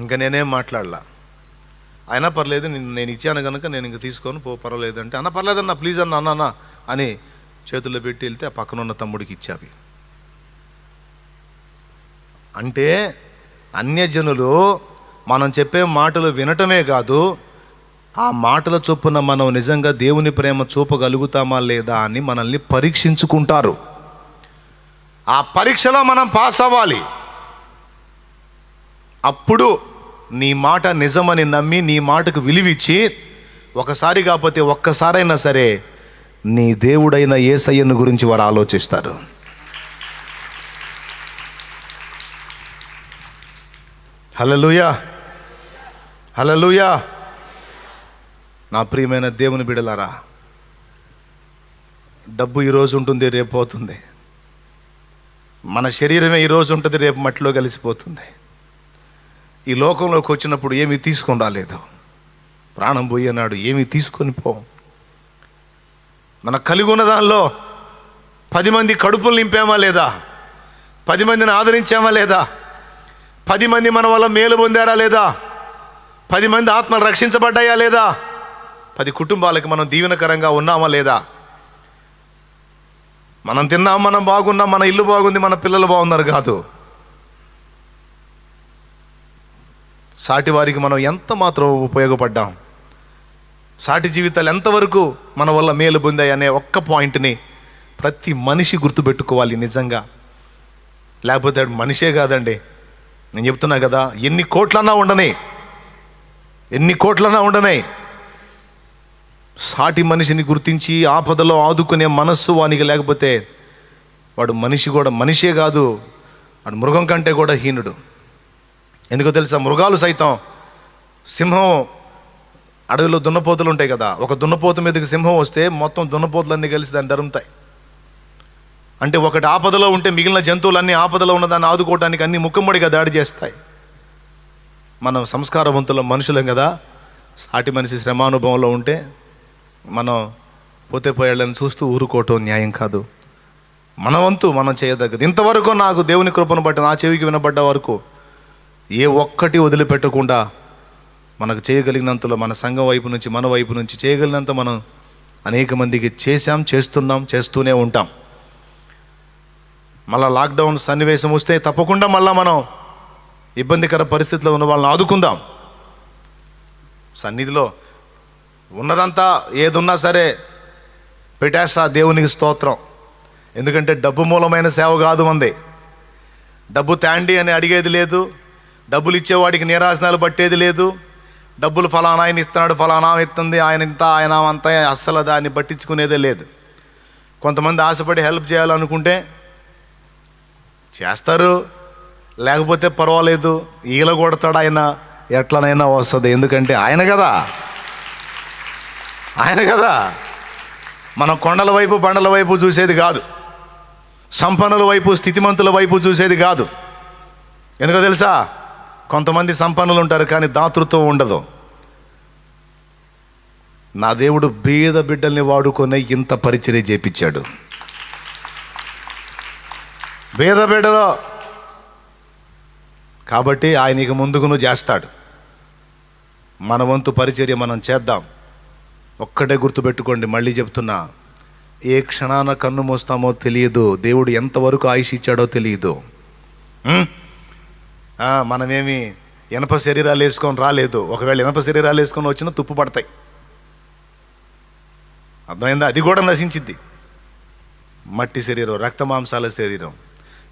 ఇంకా నేనేం మాట్లాడలా. అయినా పర్లేదు, నేను ఇచ్చాను కనుక నేను ఇంక తీసుకొని పర్వాలేదు అంటే, అన్న పర్లేదన్నా ప్లీజ్ అన్నా అని చేతుల్లో పెట్టి వెళ్తే ఆ పక్కన ఉన్న తమ్ముడికి ఇచ్చావి. అంటే అన్యజనులు మనం చెప్పే మాటలు వినటమే కాదు, ఆ మాటల చొప్పున మనం నిజంగా దేవుని ప్రేమ చూపగలుగుతామా లేదా అని మనల్ని పరీక్షించుకుంటారు. ఆ పరీక్షలో మనం పాస్ అవ్వాలి. అప్పుడు నీ మాట నిజమని నమ్మి నీ మాటకు విలువిచ్చి ఒకసారి కాకపోతే ఒక్కసారైనా సరే నీ దేవుడైన యేసయ్యను గురించి వారు ఆలోచిస్తారు. హల్లెలూయా, హల్లెలూయా. నా ప్రియమైన దేవుని బిడ్డలారా, డబ్బు ఈరోజు ఉంటుంది, రేపు పోతుంది. మన శరీరమే ఈరోజు ఉంటుంది, రేపు మట్టిలో కలిసిపోతుంది. ఈ లోకంలోకి వచ్చినప్పుడు ఏమీ తీసుకొని రాలేదు. ప్రాణం పోయేనాడు ఏమీ తీసుకొని పో. మన కలిగి ఉన్న దానిలో 10 మంది కడుపులు నింపామా లేదా, 10 మందిని ఆదరించామా లేదా, 10 మంది మన వల్ల మేలు పొందారా లేదా, 10 మంది ఆత్మలు రక్షించబడ్డాయా లేదా, 10 కుటుంబాలకు మనం దీవెనకరంగా ఉన్నామా లేదా. మనం తిన్నాం, మనం బాగున్నాం, మన ఇల్లు బాగుంది, మన పిల్లలు బాగున్నారు కాదు. సాటి వారికి మనం ఎంత మాత్రం ఉపయోగపడ్డాం, సాటి జీవితాలు ఎంతవరకు మన వల్ల మేలు పొందాయి అనే ఒక్క పాయింట్ని ప్రతి మనిషి గుర్తుపెట్టుకోవాలి నిజంగా. లేకపోతే మనిషే కాదండి, నేను చెప్తున్నా కదా, ఎన్ని కోట్లన్నా ఉండనే సాటి మనిషిని గుర్తించి ఆపదలో ఆదుకునే మనస్సు వానికి లేకపోతే వాడు మనిషే కాదు, వాడు మృగం కంటే కూడా హీనుడు. ఎందుకో తెలుసా? మృగాలు సైతం, సింహం అడవిలో దున్నపోతులు ఉంటాయి కదా, ఒక దున్నపోతు మీదకి సింహం వస్తే మొత్తం దున్నపోతులన్నీ కలిసి దాన్ని ధరుముతాయి. అంటే ఒకటి ఆపదలో ఉంటే మిగిలిన జంతువులన్నీ ఆపదలో ఉన్న దాన్ని ఆదుకోవటానికి అన్ని ముక్కమ్మడిగా దాడి చేస్తాయి. మనం సంస్కారవంతుల మనుషులం కదా, సాటి మనిషి శ్రమానుభవంలో ఉంటే మనం పోతే పోయాళ్ళని చూస్తూ ఊరుకోవటం న్యాయం కాదు. మన వంతు మనం చేయదగ్గది. ఇంతవరకు నాకు దేవుని కృపను బట్టి నా చెవికి వినబడ్డ వరకు ఏ ఒక్కటి వదిలిపెట్టకుండా మనకు చేయగలిగినంతలో మన సంఘం వైపు నుంచి, మన వైపు నుంచి చేయగలిగినంత మనం అనేక మందికి చేస్తున్నాం, చేస్తూనే ఉంటాం. మళ్ళా లాక్డౌన్ సన్నివేశం వస్తే తప్పకుండా మళ్ళా మనం ఇబ్బందికర పరిస్థితిలో ఉన్న వాళ్ళని ఆదుకుందాం. సన్నిధిలో ఉన్నదంతా ఏదున్నా సరే పెట్టేస్తా, దేవునికి స్తోత్రం. ఎందుకంటే డబ్బు మూలమైన సేవ కాదు మంది, డబ్బు తాండి అని అడిగేది లేదు, డబ్బులు ఇచ్చేవాడికి నీరాసనాలు పట్టేది లేదు, డబ్బులు ఫలానా ఆయన ఇస్తున్నాడు, ఫలానా ఇస్తుంది, ఆయన ఇంత ఆయన అంతా, అస్సలు దాన్ని పట్టించుకునేదే లేదు. కొంతమంది ఆశపడి హెల్ప్ చేయాలనుకుంటే చేస్తారు, లేకపోతే పర్వాలేదు, ఈల కొడతాడు ఆయన, ఎట్లనైనా వస్తుంది. ఎందుకంటే ఆయన కదా. మనం కొండల వైపు బండల వైపు చూసేది కాదు, సంపన్నుల వైపు స్థితిమంతుల వైపు చూసేది కాదు. ఎందుకో తెలుసా? కొంతమంది సంపన్నులు ఉంటారు కానీ దాతృత్వం ఉండదు. నా దేవుడు బీద బిడ్డల్ని వాడుకొని ఇంత పరిచర్య చేపించాడు. బీద బిడ్డలో కాబట్టి ఆయన ఇక ముందుకు చేస్తాడు. మన వంతు పరిచర్య మనం చేద్దాం. ఒక్కటే గుర్తుపెట్టుకోండి, మళ్ళీ చెప్తున్నా, ఏ క్షణాన కన్ను మూస్తామో తెలియదు, దేవుడు ఎంతవరకు ఆయుష్ ఇచ్చాడో తెలియదు. మనమేమి ఇనప శరీరాలు వేసుకొని రాలేదు. ఒకవేళ ఇనప శరీరాలు వేసుకొని వచ్చినా తుప్పు పడతాయి, అర్థమైందా? అది కూడా నశించిద్ది. మట్టి శరీరం, రక్త మాంసాల శరీరం.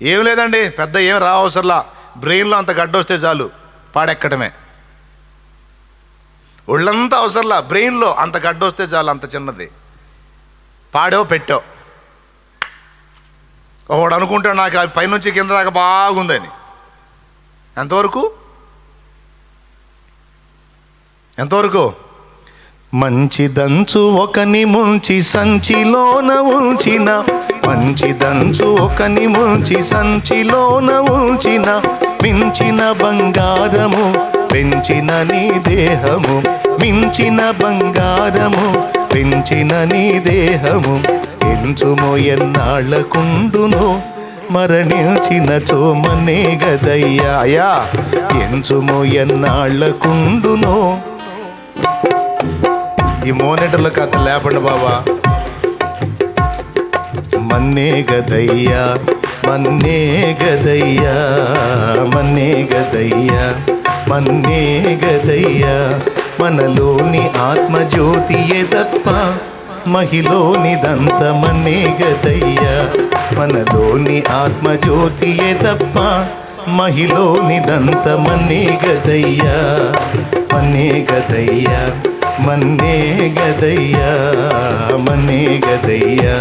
ఏం లేదండి, పెద్ద ఏం రావసరలా, బ్రెయిన్లో అంత గడ్డ వస్తే చాలు, పాడెక్కడమే. ఒళ్ళంతా అవసరంలా, బ్రెయిన్లో అంత గడ్డ వస్తే చాలు, అంత చిన్నది. పాడో పెట్టో. ఒకడు అనుకుంటాడు నాకు అది పైనుంచి కింద దాకా బాగుందని. ఎంతవరకు? మంచిదంచు ఒకని ముంచి సంచిలోన ఉంచిన, మంచిదంచు ఒకని ముంచి సంచిలోన ఉంచిన, మించిన బంగారము పెంచిన నీ దేహము, మించిన బంగారము పెంచిన నీ దేహము, ఎంచుమో ఎన్నాళ్ళకుండును మరణించిన చోమనే గదయ్యా, ఎంచుమో ఎన్నాళ్ళకుండును. ఈ మోనిటర్ల కథ లేపండి బాబా. మన్నే గదయ్యా, మన్నే గదయ్యా, మన్నే గదయ్యా, మన్నే గదయ్యా, మనలోని ఆత్మజ్యోతియే తప్ప మహిలోనిదంత మన్నే గదయ్యా, మనలోని ఆత్మజ్యోతియే తప్ప మహిలోనిదంత మన్నే గదయ్యా, మన్నే గదయ్యా, మన్నే గదయ్యా, మన్నే గదయ్యా,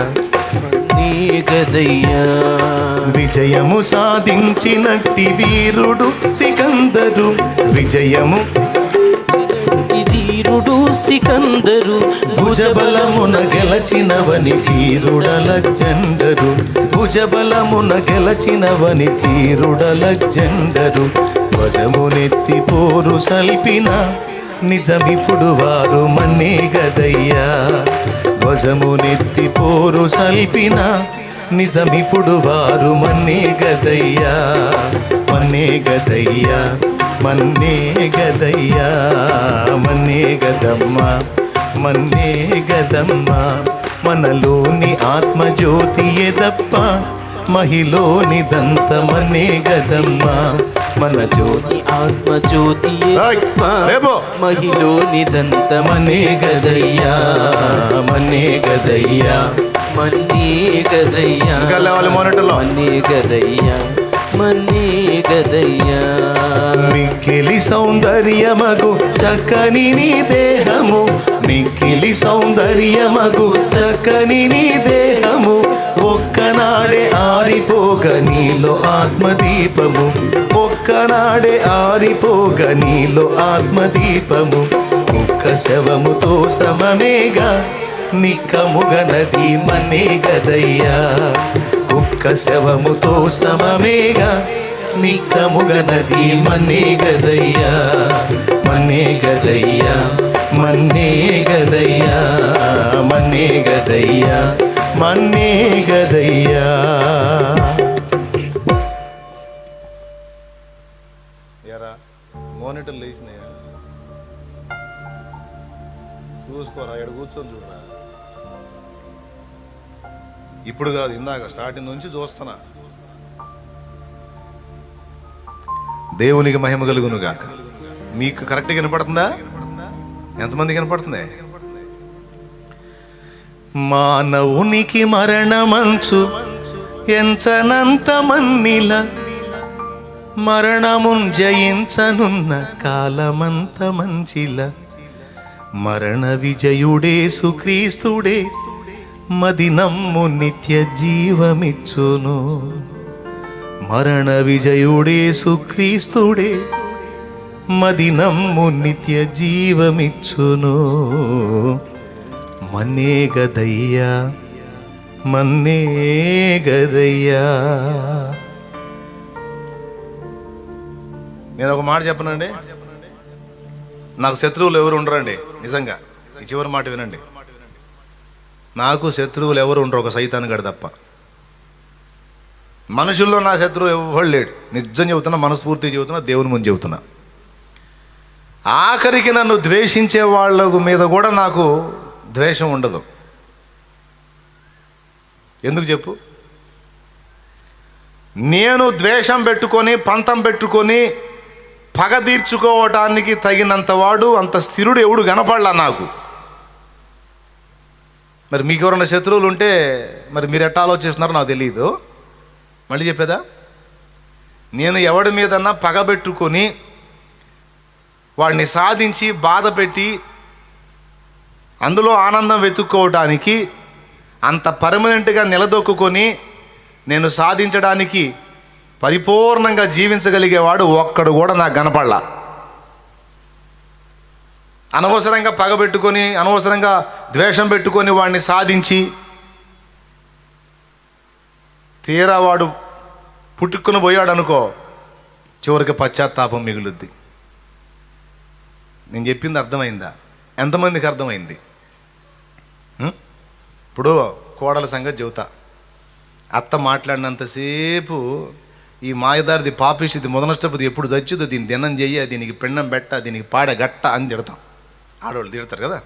మన్నే గదయ్యా. విజయము సాధించినట్టి వీరుడు సికందరు, విజయము ధీరుడు సికందరు, భుజబలమున గెలచినవని ధీరుడలెగ్జాండరు, భుజబలమున గెలచినవని ధీరుడలెగ్జాండరు, ధ్వజమునెత్తి పోరు సల్పిన నిజమిప్పుడు వారు మన్నే గదయ్యా, ధ్వజమునెత్తి పోరు సల్పిన నిజమిప్పుడు వారు మన్నే గదయ్యా, మన్నే గదయ్యా, మన్నే గదయ్యా, మన్నే గదమ్మ, మన్నే గదమ్మ, మనలోని ఆత్మజ్యోతియే తప్ప మహిలోనిదంత మన్నే గదమ్మ, మన జ్యోతి ఆత్మజ్యోతియే తప్ప మహిలోనిదంత మన్నే గదయ్యా, మన్నే గదయ్యా, మన్నే గదయ్యా, మన్నే గదయ్యా, మన్నే గదయ్యా. మిక్కిలి సౌందర్యమగు చక్కని నీ దేహము, మిక్కిలి సౌందర్యమగు చక్కని నీ దేహము, ఒక్కనాడే ఆరిపోగ నీలో ఆత్మదీపము, ఒక్కనాడే ఆరిపోగ నీలో ఆత్మదీపము, ఒక్క శవముతో సమమేగా నిక్కముగనది మన్నే గదయ్యా, ఒక్క శవముతో సమమేగా నిక్కముగనది మన్నే గదయ్యా, మన్నే గదయ్యా, మన్నే గదయ్యా, మన్నే గదయ్యా, మన్నే గదయ్యా. మోనిటర్ లేచినాయా చూసుకోరా, ఇక్కడ కూర్చొని చూడరా. ఇప్పుడు కాదు, ఇందాక స్టార్టింగ్ నుంచి చూస్తున్నా. దేవునికి మహిమ కలుగును గాక. మీకు కరెక్ట్గా వినపడుతుందా? ఎంతమంది కనపడుతుంది? మానవునికి మరణమంచు ఎంచనంత మన్నిల, మరణమున్ జయించనున్న కాలమంత మంచిలా మరణ విజయుడేసు క్రీస్తుడే మది నమ్ము నిత్య జీవమిచ్చును. మరణ విజయుడేసు క్రీస్తుడే మది నమ్ము నిత్య జీవమిచ్చును. మన్నే గదయ్యా మన్నే గదయ్యా. నేను ఒక మాట చెప్పనండి, నాకు శత్రువులు ఎవరు ఉండరండి. నిజంగా ఈ చివరి మాట వినండి, నాకు శత్రువులు ఎవరు ఉండరు, ఒక సైతాన్ గడు తప్ప. మనుషుల్లో నా శత్రువు ఎవరు లేడు. నిజం చెబుతున్నా, మనస్ఫూర్తి చెబుతున్నా, దేవుని ముందు చెబుతున్నా. ఆఖరికి నన్ను ద్వేషించే వాళ్ళ మీద కూడా నాకు ద్వేషం ఉండదు. ఎందుకు చెప్పు? నేను ద్వేషం పెట్టుకొని పంతం పెట్టుకొని పగ తీర్చుకోవటానికి తగినంత వాడు, అంత స్థిరుడు ఎవడు కనపడలా నాకు. మరి మీకు ఎవరైనా శత్రువులు ఉంటే మరి మీరు ఎట్లా ఆలోచిస్తున్నారో నాకు తెలియదు. మళ్ళీ చెప్పేదా, నేను ఎవడి మీదన్నా పగబెట్టుకొని వాడిని సాధించి బాధ పెట్టి అందులో ఆనందం వెతుక్కోవటానికి అంత పర్మనెంట్గా నిలదొక్కుని నేను సాధించడానికి పరిపూర్ణంగా జీవించగలిగేవాడు ఒక్కడు కూడా నాకు కనపడలా. అనవసరంగా పగబెట్టుకొని అనవసరంగా ద్వేషం పెట్టుకొని వాడిని సాధించి తీరా వాడు పుట్టుకుని పోయాడు అనుకో, చివరికి పశ్చాత్తాపం మిగులుద్ది. నేను చెప్పింది అర్థమైందా? ఎంతమందికి అర్థమైంది? ఇప్పుడు కోడల సంగతి చెబుతా. అత్త మాట్లాడినంతసేపు ఈ మాయదారిది పాపిష్టిది మొదనష్టపది ఎప్పుడు చచ్చుదో, దీన్ని దినం చెయ్య, దీనికి పిండం పెట్ట, దీనికి పాడగట్ట అని తిడతాం. ఆడవాళ్ళు తిడతారు కదా.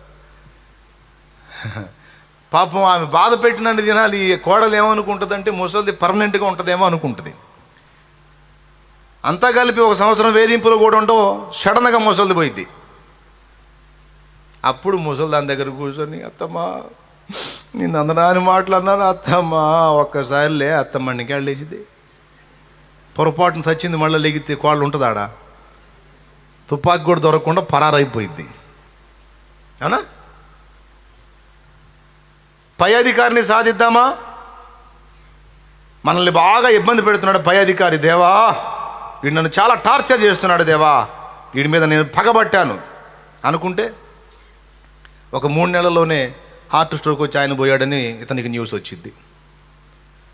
పాపం ఆమె బాధ పెట్టినట్టు తినాలి. ఈ కోడలు ఏమనుకుంటుందంటే ముసలిది పర్మనెంట్గా ఉంటుందేమో అనుకుంటుంది. అంతా కలిపి ఒక సంవత్సరం వేధింపులు కూడా ఉండవు, సడన్గా ముసలిది పోయిద్ది. అప్పుడు ముసలి దాని దగ్గర కూర్చొని, అత్తమ్మా నిన్ను అందరాని మాటలు అన్నారు అత్తమ్మా, ఒక్కసారిలే అత్తమ్మ నీకేళ్ళు లేచిద్ది. పొరపాటును సచ్చింది, మళ్ళీ లెగితే కోళ్ళు ఉంటుంది ఆడ. తుపాకి కూడా దొరకకుండా పరారైపోయిద్ది. అవునా? పై అధికారిని సాధిద్దామా? మనల్ని బాగా ఇబ్బంది పెడుతున్నాడు పై అధికారి. దేవా వీడు నన్ను చాలా టార్చర్ చేస్తున్నాడు, దేవా వీడి మీద నేను పగబట్టాను అనుకుంటే ఒక 3 నెలల్లోనే హార్ట్ స్ట్రోక్ వచ్చి ఆయన పోయాడని ఇతనికి న్యూస్ వచ్చింది.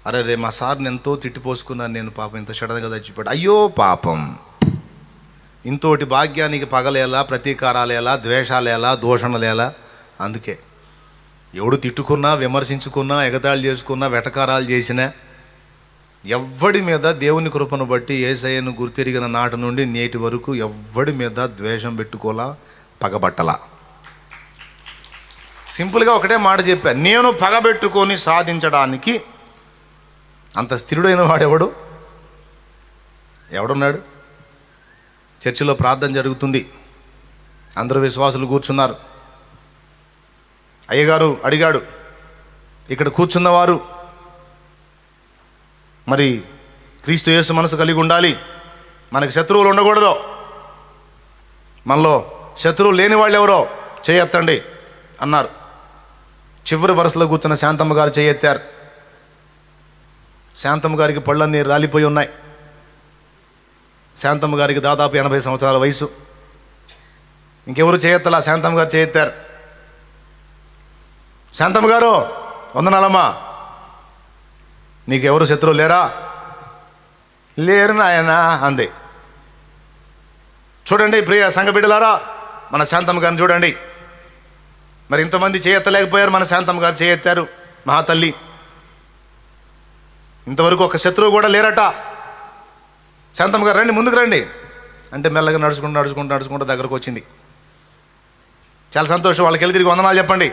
అరే రే మా సార్ని ఎంతో తిట్టిపోసుకున్నాను నేను, పాపం ఇంత సడన్గా చచ్చిపోయాడు. అయ్యో పాపం, ఇంతోటి భాగ్యానికి పగలేలా, ప్రతీకారాలేలా, ద్వేషాలేలా, దూషణలేలా. అందుకే ఎవడు తిట్టుకున్నా, విమర్శించుకున్నా, ఎగతాళి చేసుకున్నా, వెటకారాలు చేసినా ఎవ్వడి మీద దేవుని కృపను బట్టి యేసయ్యను గుర్తెరిగిన నాటి నుండి నేటి వరకు ఎవ్వడి మీద ద్వేషం పెట్టుకోలా, పగబట్టలా. సింపుల్గా ఒకటే మాట చెప్పాను, నేను పగబెట్టుకొని సాధించడానికి అంత స్థిరుడైన వాడు ఎవడున్నాడు? చర్చిలో ప్రార్థన జరుగుతుంది, అందరూ విశ్వాసులు కూర్చున్నారు. అయ్యగారు అడిగాడు, ఇక్కడ కూర్చున్నవారు మరి క్రీస్తు యేసు మనసు కలిగి ఉండాలి, మనకి శత్రువులు ఉండకూడదు, మనలో శత్రువులు లేని వాళ్ళు ఎవరో చేయెత్తండి అన్నారు. చివరి వరుసలో కూర్చున్న శాంతమ్మ గారు చేయెత్తారు. శాంతమ్మ గారికి పళ్ళన్నీ రాలిపోయి ఉన్నాయి. శాంతమ్మ గారికి దాదాపు 80 సంవత్సరాల వయసు. ఇంకెవరు చేయెత్తలా, శాంతమ్మ గారు చేయెత్తారు. శాంతమ్మ గారు వందనాలమ్మా, నీకెవరు శత్రువు లేరా? లేరు నాయనా అంది. చూడండి ప్రియ సంఘ బిడ్డలారా, మన శాంతమ్మ గారిని చూడండి. మరి ఇంతమంది చేయెత్తలేకపోయారు, మన శాంతమ్మ గారు చేయెత్తారు. మహాతల్లి, ఇంతవరకు ఒక శత్రువు కూడా లేరట. శాంతమ్మ గారు రండి, ముందుకు రండి అంటే మెల్లగా నడుచుకుంటూ దగ్గరకు వచ్చింది. చాలా సంతోషం. వాళ్ళకి వెళ్ళి తిరిగి వందనాలు చెప్పండి.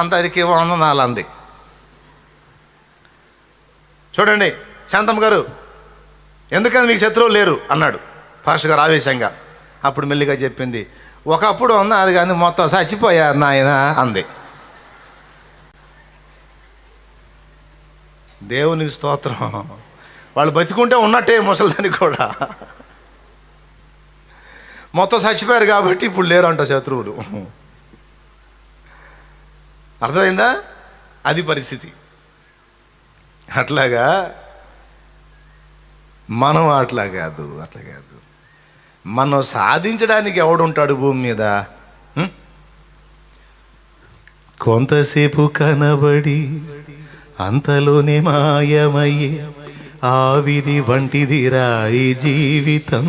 అందరికి వందనాలు అంది. చూడండి శాంతమ్మ గారు, ఎందుకని మీకు శత్రువులు లేరు అన్నాడు పాస్టర్ గారు ఆవేశంగా. అప్పుడు మెల్లిగా చెప్పింది, ఒకప్పుడు అది కానీ మొత్తం చచ్చిపోయా నాయన అంది. దేవునికి స్తోత్రం. వాళ్ళు బతికుంటే ఉన్నట్టే ముసలిదాన్ని కూడా. మొత్తం చచ్చిపోయారు కాబట్టి ఇప్పుడు లేరంట శత్రువులు. అర్థమైందా? అది పరిస్థితి. అట్లాగా మనం అట్లా కాదు. మనం సాధించడానికి ఎవడుంటాడు భూమి మీద? కొంతసేపు కనబడి అంతలోనే మాయమయ్యే ఆవిరి వంటిదిరా ఈ జీవితం.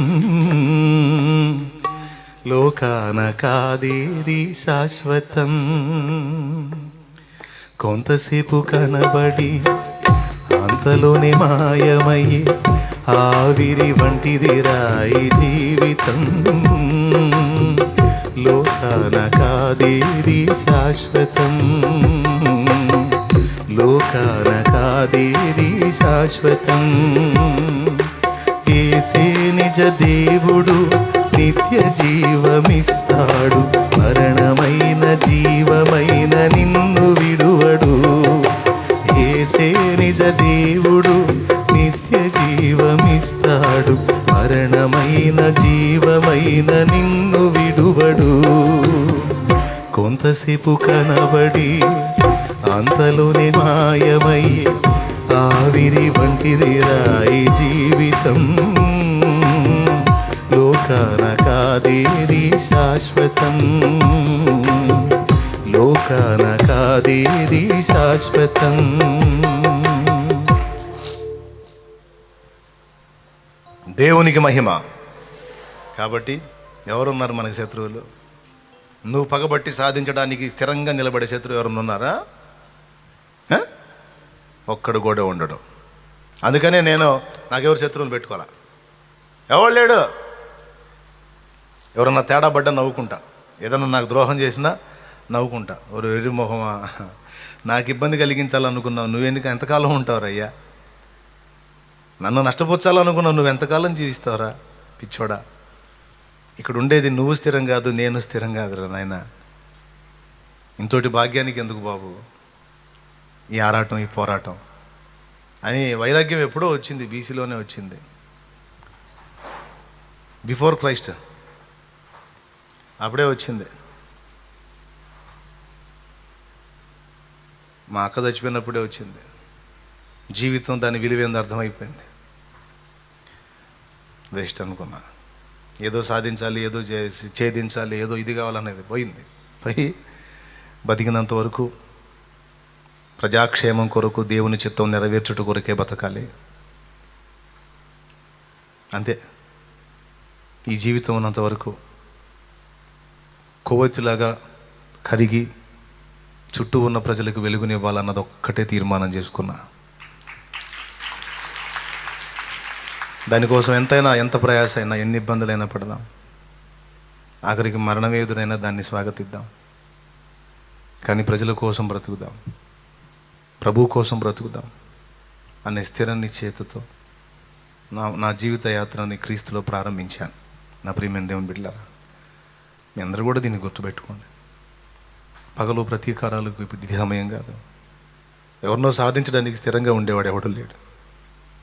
లోకాన కాదేది శాశ్వతం. కొంతసేపు కనబడి అంతలోనే మాయమయ్యే ఆవిరి వంటిదిరా ఈ జీవితం. లోకాన కాదేది శాశ్వతం. లోకాన కాదేది శాశ్వతం. యేసే నిజ దేవుడు, నిత్య జీవమిస్తాడు. మరణమైన జీవమైన నిన్ను విడువడు. యేసే నిజ దేవుడు, నిత్య జీవమిస్తాడు. మరణమైన జీవమైన నిన్ను విడువడు. కొంతసేపు కనబడి అంతలోనే మాయమయ్యే ఆవిరి వంటిదిరా ఈ జీవితం. లోకాన కాదేది శాశ్వతం. లోకాన కాదేది శాశ్వతం. దేవునికి మహిమ. కాబట్టి ఎవరున్నారు మనకి శత్రువులు? నువ్వు పగబట్టి సాధించడానికి స్థిరంగా నిలబడే శత్రువు ఎవరన్నా ఉన్నారా? ఒక్కడు కూడా ఉండడు. అందుకనే నాకెవరు శత్రువులు పెట్టుకోవాలా? ఎవరు లేడు. ఎవరన్నా తేడా పడ్డా నవ్వుకుంటా. ఏదన్నా నాకు ద్రోహం చేసినా నవ్వుకుంటా. ఎవరు ఎరి మొహమా, నాకు ఇబ్బంది కలిగించాలనుకున్నావు, నువ్వెందుకు ఎంతకాలం ఉంటావురయ్యా? నన్ను నష్టపరచాలనుకున్నావు, నువ్వు ఎంతకాలం జీవిస్తావురా పిచ్చోడా? ఇక్కడ ఉండేది నువ్వు స్థిరం కాదు, నేను స్థిరం కాదురా నాయన. ఇంతటి భాగ్యానికి ఎందుకు బాబు ఈ ఆరాటం, ఈ పోరాటం అని. వైరాగ్యం ఎప్పుడో వచ్చింది, బీసీలోనే వచ్చింది, బిఫోర్ క్రైస్ట్ అప్పుడే వచ్చింది. మా అక్క చచ్చిపోయినప్పుడే వచ్చింది. జీవితం దాని విలువేందో అర్థమైపోయింది. వేస్ట్ అనుకున్నా. ఏదో సాధించాలి, ఏదో ఛేదించాలి, ఏదో ఇది కావాలనేది పోయింది. పోయి బతికినంత వరకు ప్రజాక్షేమం కొరకు, దేవుని చిత్తం నెరవేర్చుట కొరకే బతకాలి, అంతే. ఈ జీవితం ఉన్నంత వరకు కొవ్వొత్తిలాగా కరిగి చుట్టూ ఉన్న ప్రజలకు వెలుగునివ్వాలన్నది ఒక్కటే తీర్మానం చేసుకున్నా. దానికోసం ఎంతైనా, ఎంత ప్రయాస అయినా, ఎన్ని ఇబ్బందులైనా పడదాం. ఆఖరికి మరణమే ఎదురైనా దాన్ని స్వాగతిద్దాం. కానీ ప్రజల కోసం బ్రతుకుదాం, ప్రభు కోసం బ్రతుకుదాం అనే స్థిర నిశ్చయితతో నా జీవిత యాత్రని క్రీస్తులో ప్రారంభించాను. నా ప్రియమైన దేవుని బిడ్డలారా, మీ అందరూ కూడా దీన్ని గుర్తుపెట్టుకోండి. పగలు ప్రతీకారాలకు ఇప్పుడు ఇది సమయం కాదు. ఎవరినో సాధించడానికి స్థిరంగా ఉండేవాడు ఎవడు లేడు.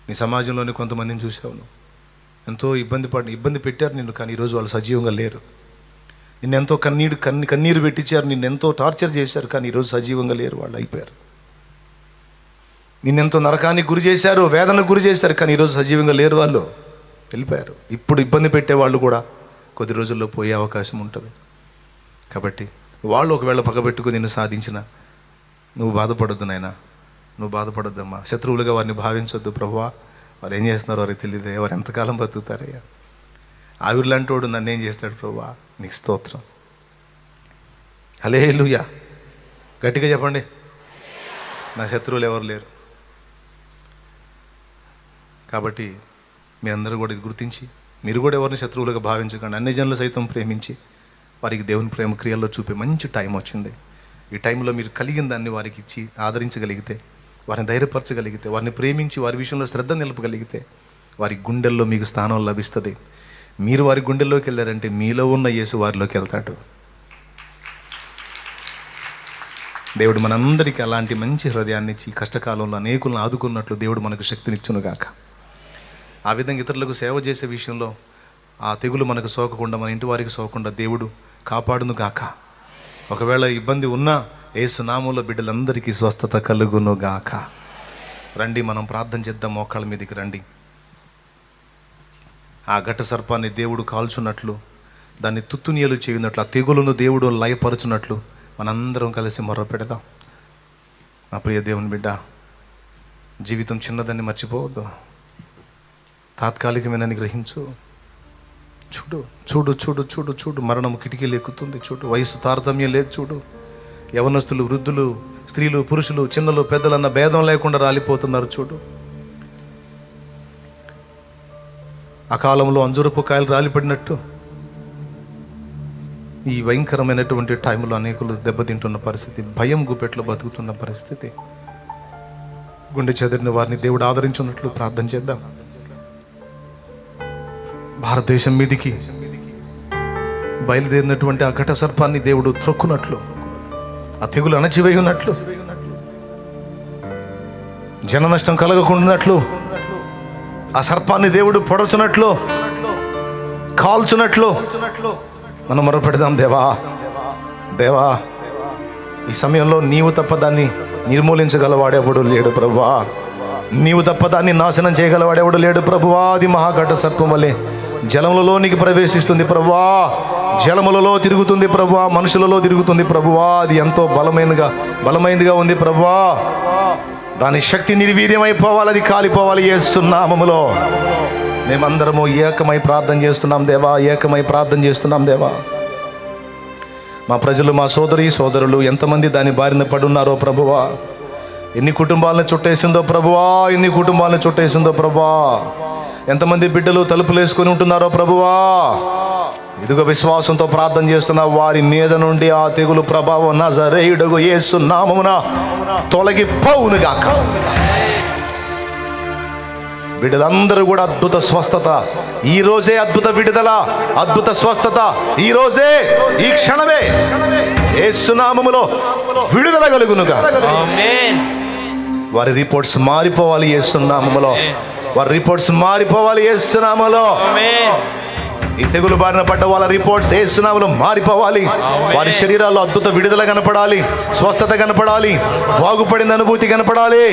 నీ సమాజంలోని కొంతమందిని చూసావు, నువ్వు ఎంతో ఇబ్బంది పెట్టారు నిన్ను, కానీ ఈరోజు వాళ్ళు సజీవంగా లేరు. నిన్నెంతో కన్నీరు పెట్టించారు, నిన్నెంతో టార్చర్ చేశారు, కానీ ఈరోజు సజీవంగా లేరు, వాళ్ళు అయిపోయారు. నిన్నెంతో నరకానికి గురి చేశారు, వేదనకు గురి చేశారు, కానీ ఈరోజు సజీవంగా లేరు, వాళ్ళు వెళ్ళిపోయారు. ఇప్పుడు ఇబ్బంది పెట్టే వాళ్ళు కూడా కొద్ది రోజుల్లో పోయే అవకాశం ఉంటుంది. కాబట్టి వాళ్ళు ఒకవేళ పగబెట్టుకుని నిన్ను సాధించిన నువ్వు బాధపడొద్దు నాయనా, నువ్వు బాధపడొద్దమ్మా. శత్రువులుగా వారిని భావించొద్దు. ప్రభువా, వారు ఏం చేస్తున్నారో వారికి తెలియదు, వారు ఎంతకాలం బతుకుతారయ్యా? ఆవిర్లాంటి వాడు నన్ను ఏం చేస్తాడు ప్రభువా? నీకు స్తోత్రం. హల్లెలూయా. గట్టిగా చెప్పండి. నా శత్రువులు ఎవరు లేరు. కాబట్టి మీ అందరూ కూడా ఇది గుర్తించి, మీరు కూడా ఎవరిని శత్రువులుగా భావించకండి. అన్ని జనులు సైతం ప్రేమించి వారికి దేవుని ప్రేమ క్రియల్లో చూపే మంచి టైం వచ్చింది. ఈ టైంలో మీరు కలిగిన దాన్ని వారికి ఇచ్చి ఆదరించగలిగితే, వారిని ధైర్యపరచగలిగితే, వారిని ప్రేమించి వారి విషయంలో శ్రద్ధ నిలపగలిగితే, వారి గుండెల్లో మీకు స్థానం లభిస్తుంది. మీరు వారి గుండెల్లోకి వెళ్ళారంటే మీలో ఉన్న యేసు వారిలోకి వెళ్తాడు. దేవుడు మనందరికీ అలాంటి మంచి హృదయాన్ని ఇచ్చి కష్టకాలంలో అనేకులను ఆదుకున్నట్లు దేవుడు మనకు శక్తినిచ్చునుగాక. ఆ విధంగా ఇతరులకు సేవ చేసే విషయంలో ఆ తెగులు మనకు సోకకుండా, మన ఇంటి వారికి సోకకుండా దేవుడు కాపాడును గాక. ఒకవేళ ఇబ్బంది ఉన్నా యేసు నామములో బిడ్డలందరికీ స్వస్థత కలుగును గాక. రండి, మనం ప్రార్థన చేద్దాం. మోకాళ్ళ మీదకి రండి. ఆ ఘట సర్పాన్ని దేవుడు కాల్చున్నట్లు, దాన్ని తుత్తునియలు చేయనట్లు, ఆ తెగులను దేవుడు లయపరుచున్నట్లు మనందరం కలిసి మొర్ర పెడదాం. నా ప్రియ దేవుని బిడ్డ, జీవితం చిన్నదాన్ని మర్చిపోవద్దు. తాత్కాలికమేనని గ్రహించు. చూడు చూడు చూడు చూడు చూడు మరణము కిటికీలు ఎక్కుతుంది. చూడు, వయసు తారతమ్యం లేదు. చూడు, యవనస్తులు, వృద్ధులు, స్త్రీలు, పురుషులు, చిన్నలు, పెద్దలు అన్న భేదం లేకుండా రాలిపోతున్నారు. చూడు, అకాలంలో అంజూరపు కాయలు రాలిపడినట్టు ఈ భయంకరమైనటువంటి టైంలో అనేకులు దెబ్బతింటున్న పరిస్థితి, భయం గుపెట్లో బతుకుతున్న పరిస్థితి. గుండె చెదిరిన వారిని దేవుడు ఆదరించున్నట్లు ప్రార్థన చేద్దాం. భారతదేశం మీదికి బయలుదేరినటువంటి ఆ ఘట సర్పాన్ని దేవుడు త్రొక్కున్నట్లు, ఆ తెగులు అణచివేయి ఉన్నట్లు, జన నష్టం కలగకుండానట్లు, ఆ సర్పాన్ని దేవుడు పొడచున్నట్లు, కాల్చున్నట్లు మనం మొరపెడదాం. దేవా దేవా, ఈ సమయంలో నీవు తప్ప దాన్ని నిర్మూలించగలవాడెవడు లేడు ప్రభువా. నీవు తప్ప దాన్ని నాశనం చేయగలవాడెవడు లేడు ప్రభువా. అది మహాఘట సర్పం వలె జలములలోనికి ప్రవేశిస్తుంది ప్రభువా, జలములలో తిరుగుతుంది ప్రభువా, మనుషులలో తిరుగుతుంది ప్రభువా. అది ఎంతో బలమైనదిగా ఉంది ప్రభువా. దాని శక్తి నిర్వీర్యమైపోవాలి, అది కాలిపోవాలి. యేసు నామములో మేమందరము ఏకమై ప్రార్థన చేస్తున్నాం దేవా, ఏకమై ప్రార్థన చేస్తున్నాం దేవా. మా ప్రజలు, మా సోదరులు ఎంతమంది దాని బారిన పడున్నారో ప్రభువా. ఎన్ని కుటుంబాలను చుట్టేసిందో ప్రభువా, ఎన్ని కుటుంబాలను చుట్టేసిందో ప్రభువా. ఎంతమంది బిడ్డలు తలుపులు వేసుకొని ఉంటున్నారో ప్రభువా. ఇదిగో విశ్వాసంతో ప్రార్థన చేస్తున్న వారి మీద నుండి ఆ తెగులు ప్రభావం నజరేయుడగు యేసు నామమున తొలగిపోవునుగాక. బిడ్డలందరూ కూడా అద్భుత స్వస్థత ఈ రోజే, అద్భుత విడుదల, అద్భుత స్వస్థత ఈ రోజే, ఈ క్షణమే యేసు నామములో విడుదల కలుగునుగా. వారి రిపోర్ట్స్ మారిపోవాలి యేసు నామములో, వారి రిపోర్ట్స్ మారిపోవాలి యేసు నామములో. ఈ తెగులు బారిన పడ్డ వాళ్ళ రిపోర్ట్స్ యేసు నామములో మారిపోవాలి. వారి శరీరాల్లో అద్భుత విడుదల కనపడాలి, స్వస్థత కనపడాలి, బాగుపడిన అనుభూతి కనపడాలి.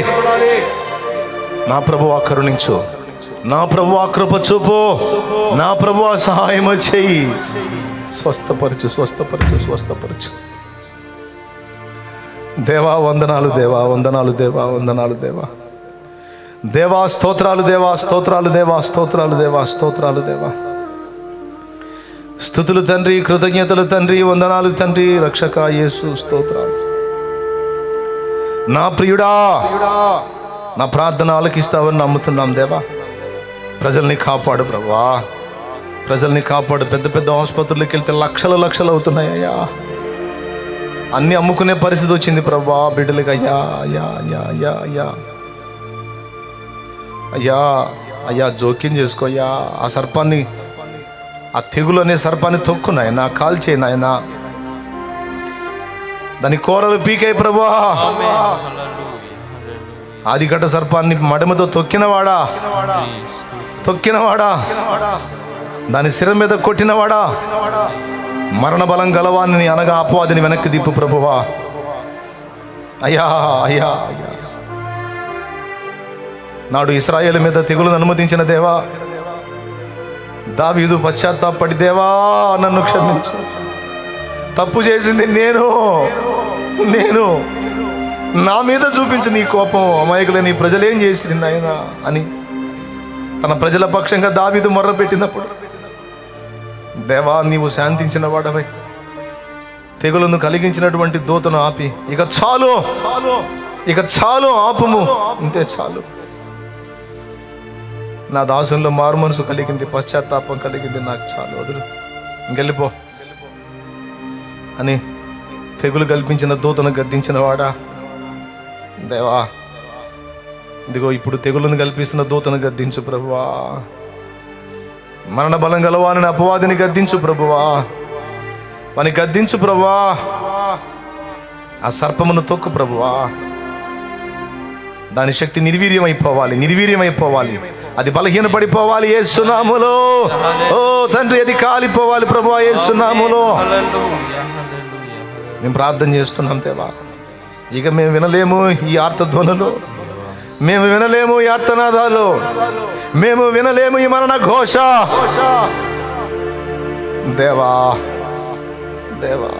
నా ప్రభువా కరుణించు, నా ప్రభువా కృప చూపు, నా ప్రభువా సహాయం చేయి. స్వస్థపరచు, స్వస్థపరచు, స్వస్థపరచు. దేవా వందనాలు, దేవా వందనాలు, దేవా వందనాలు, దేవా దేవా స్తోత్రాలు, దేవా స్తోత్రాలు, దేవా స్తోత్రాలు, దేవా స్తోత్రాలు, దేవా స్తుతులు తండ్రి, కృతజ్ఞతలు తండ్రి, వందనాలు తండ్రి. రక్షక యేసు స్తోత్రాలు. నా ప్రియుడా, నా ప్రార్థన ఆలకిస్తావని నమ్ముతున్నాం దేవా. ప్రజల్ని కాపాడు ప్రభువా, ప్రజల్ని కాపాడు. పెద్ద పెద్ద ఆసుపత్రులకు వెళ్తే లక్షలు అవుతున్నాయ్యా. అన్నీ అమ్ముకునే పరిస్థితి వచ్చింది ప్రభువా బిడ్డలకి. అయ్యా అయ్యా అయ్యా అయ్యా అయ్యా అయ్యా అయ్యా జోక్యం చేసుకోయ్యా. ఆ సర్పాన్ని, ఆ తెగులు అనే సర్పాన్ని తొక్కు నాయనా, కాల్చే నాయనా. దాని కూరలు పీకే ప్రభువా. ఆదిఘట సర్పాన్ని మడమతో తొక్కినవాడా, దాని శిరం మీద కొట్టినవాడా, మరణ బలం గలవాన్ని అనగా అపవాదిని వెనక్కి దిప్పు ప్రభువా. అయ్యా అయ్యా అయ్యా, నాడు ఇశ్రాయేలు మీద తెగులను అనుమతించిన దేవా, దావీదు పశ్చాత్తాపడి దేవా నన్ను క్షమించు, తప్పు చేసింది నేను నా మీద చూపించు నీ కోపం, అమాయకులే నీ ప్రజలేం చేసిరి నాయనా అని తన ప్రజల పక్షంగా దావీదు మొర్ర పెట్టినప్పుడు, దేవా నీవు శాంతించిన వాడవై తెగులను కలిగించినటువంటి దూతను ఆపి ఇక చాలు ఆపుము, ఇంతే చాలు. నా దాసుల్లో మారు మనసు కలిగింది, పశ్చాత్తాపం కలిగింది, నాకు చాలు, వదులు, ఇంకెళ్ళిపో అని తెగులు కల్పించిన దూతను గద్దించిన వాడా దేవా. ఇదిగో ఇప్పుడు తెగులను కల్పిస్తున్న దూతను గద్దించు ప్రభువా. మరణ బలం గలవాని అపవాదిని గద్దించు ప్రభువా, వాని గద్దించు ప్రభువా. ఆ సర్పమును తొక్కు ప్రభువా. దాని శక్తి నిర్వీర్యమైపోవాలి. అది బలహీనపడిపోవాలి యేసు నామములో. ఓ తండ్రి, అది కాలిపోవాలి ప్రభువా యేసు నామములో. మేము ప్రార్థన చేస్తున్నాం దేవా. ఇక మేము వినలేము ఈ ఆర్తధ్వనులు, మేము వినలేము ఈ ఆర్తనాదాలు, మేము వినలేము ఈ మరణ ఘోష. దేవా దేవా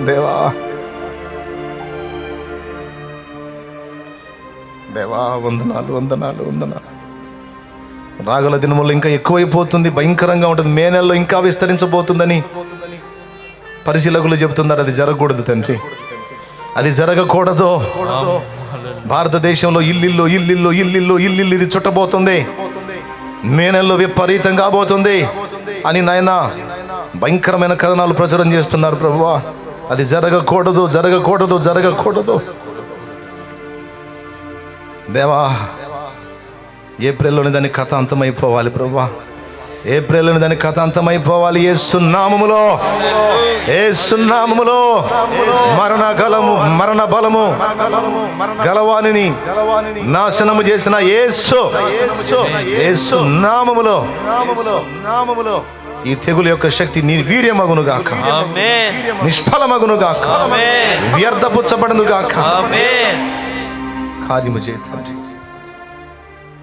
దేవా దేవా, వందనాలు వందనాలు వందనాలు. రాగల దినములు ఇంకా ఎక్కువైపోతుంది, భయంకరంగా ఉంటుంది. మే నెలలో ఇంకా విస్తరించబోతుందని పరిశీలకులు చెబుతున్నారు. అది జరగకూడదు తండ్రి, అది జరగకూడదు. భారతదేశంలో ఇల్లిల్లు ఇల్లిల్లు ఇల్లిల్లు ఇల్లిల్లు ఇది చుట్టబోతుంది, మే నెలలో విపరీతంగా పోతుంది అని నాయన భయంకరమైన కథనాలు ప్రచురం చేస్తున్నారు ప్రభువా. అది జరగకూడదు, జరగకూడదు, జరగకూడదు. దేవా, ఏప్రిల్లోని దాని కథ అంతమైపోవాలి ప్రభువా. ఏప్రిల్లోని దాని కథ అంతమైపోవాలి యేసు నామములో. యేసు నామములో మరణ బలము గలవానిని నాశనము చేసిన యేసు నామములో ఈ తెగులు యొక్క శక్తి నిర్వీర్యమగును గాక, నిష్ఫలమగును గాక, వ్యర్థపుచ్చబడును గాక. కార్యము చేయండి.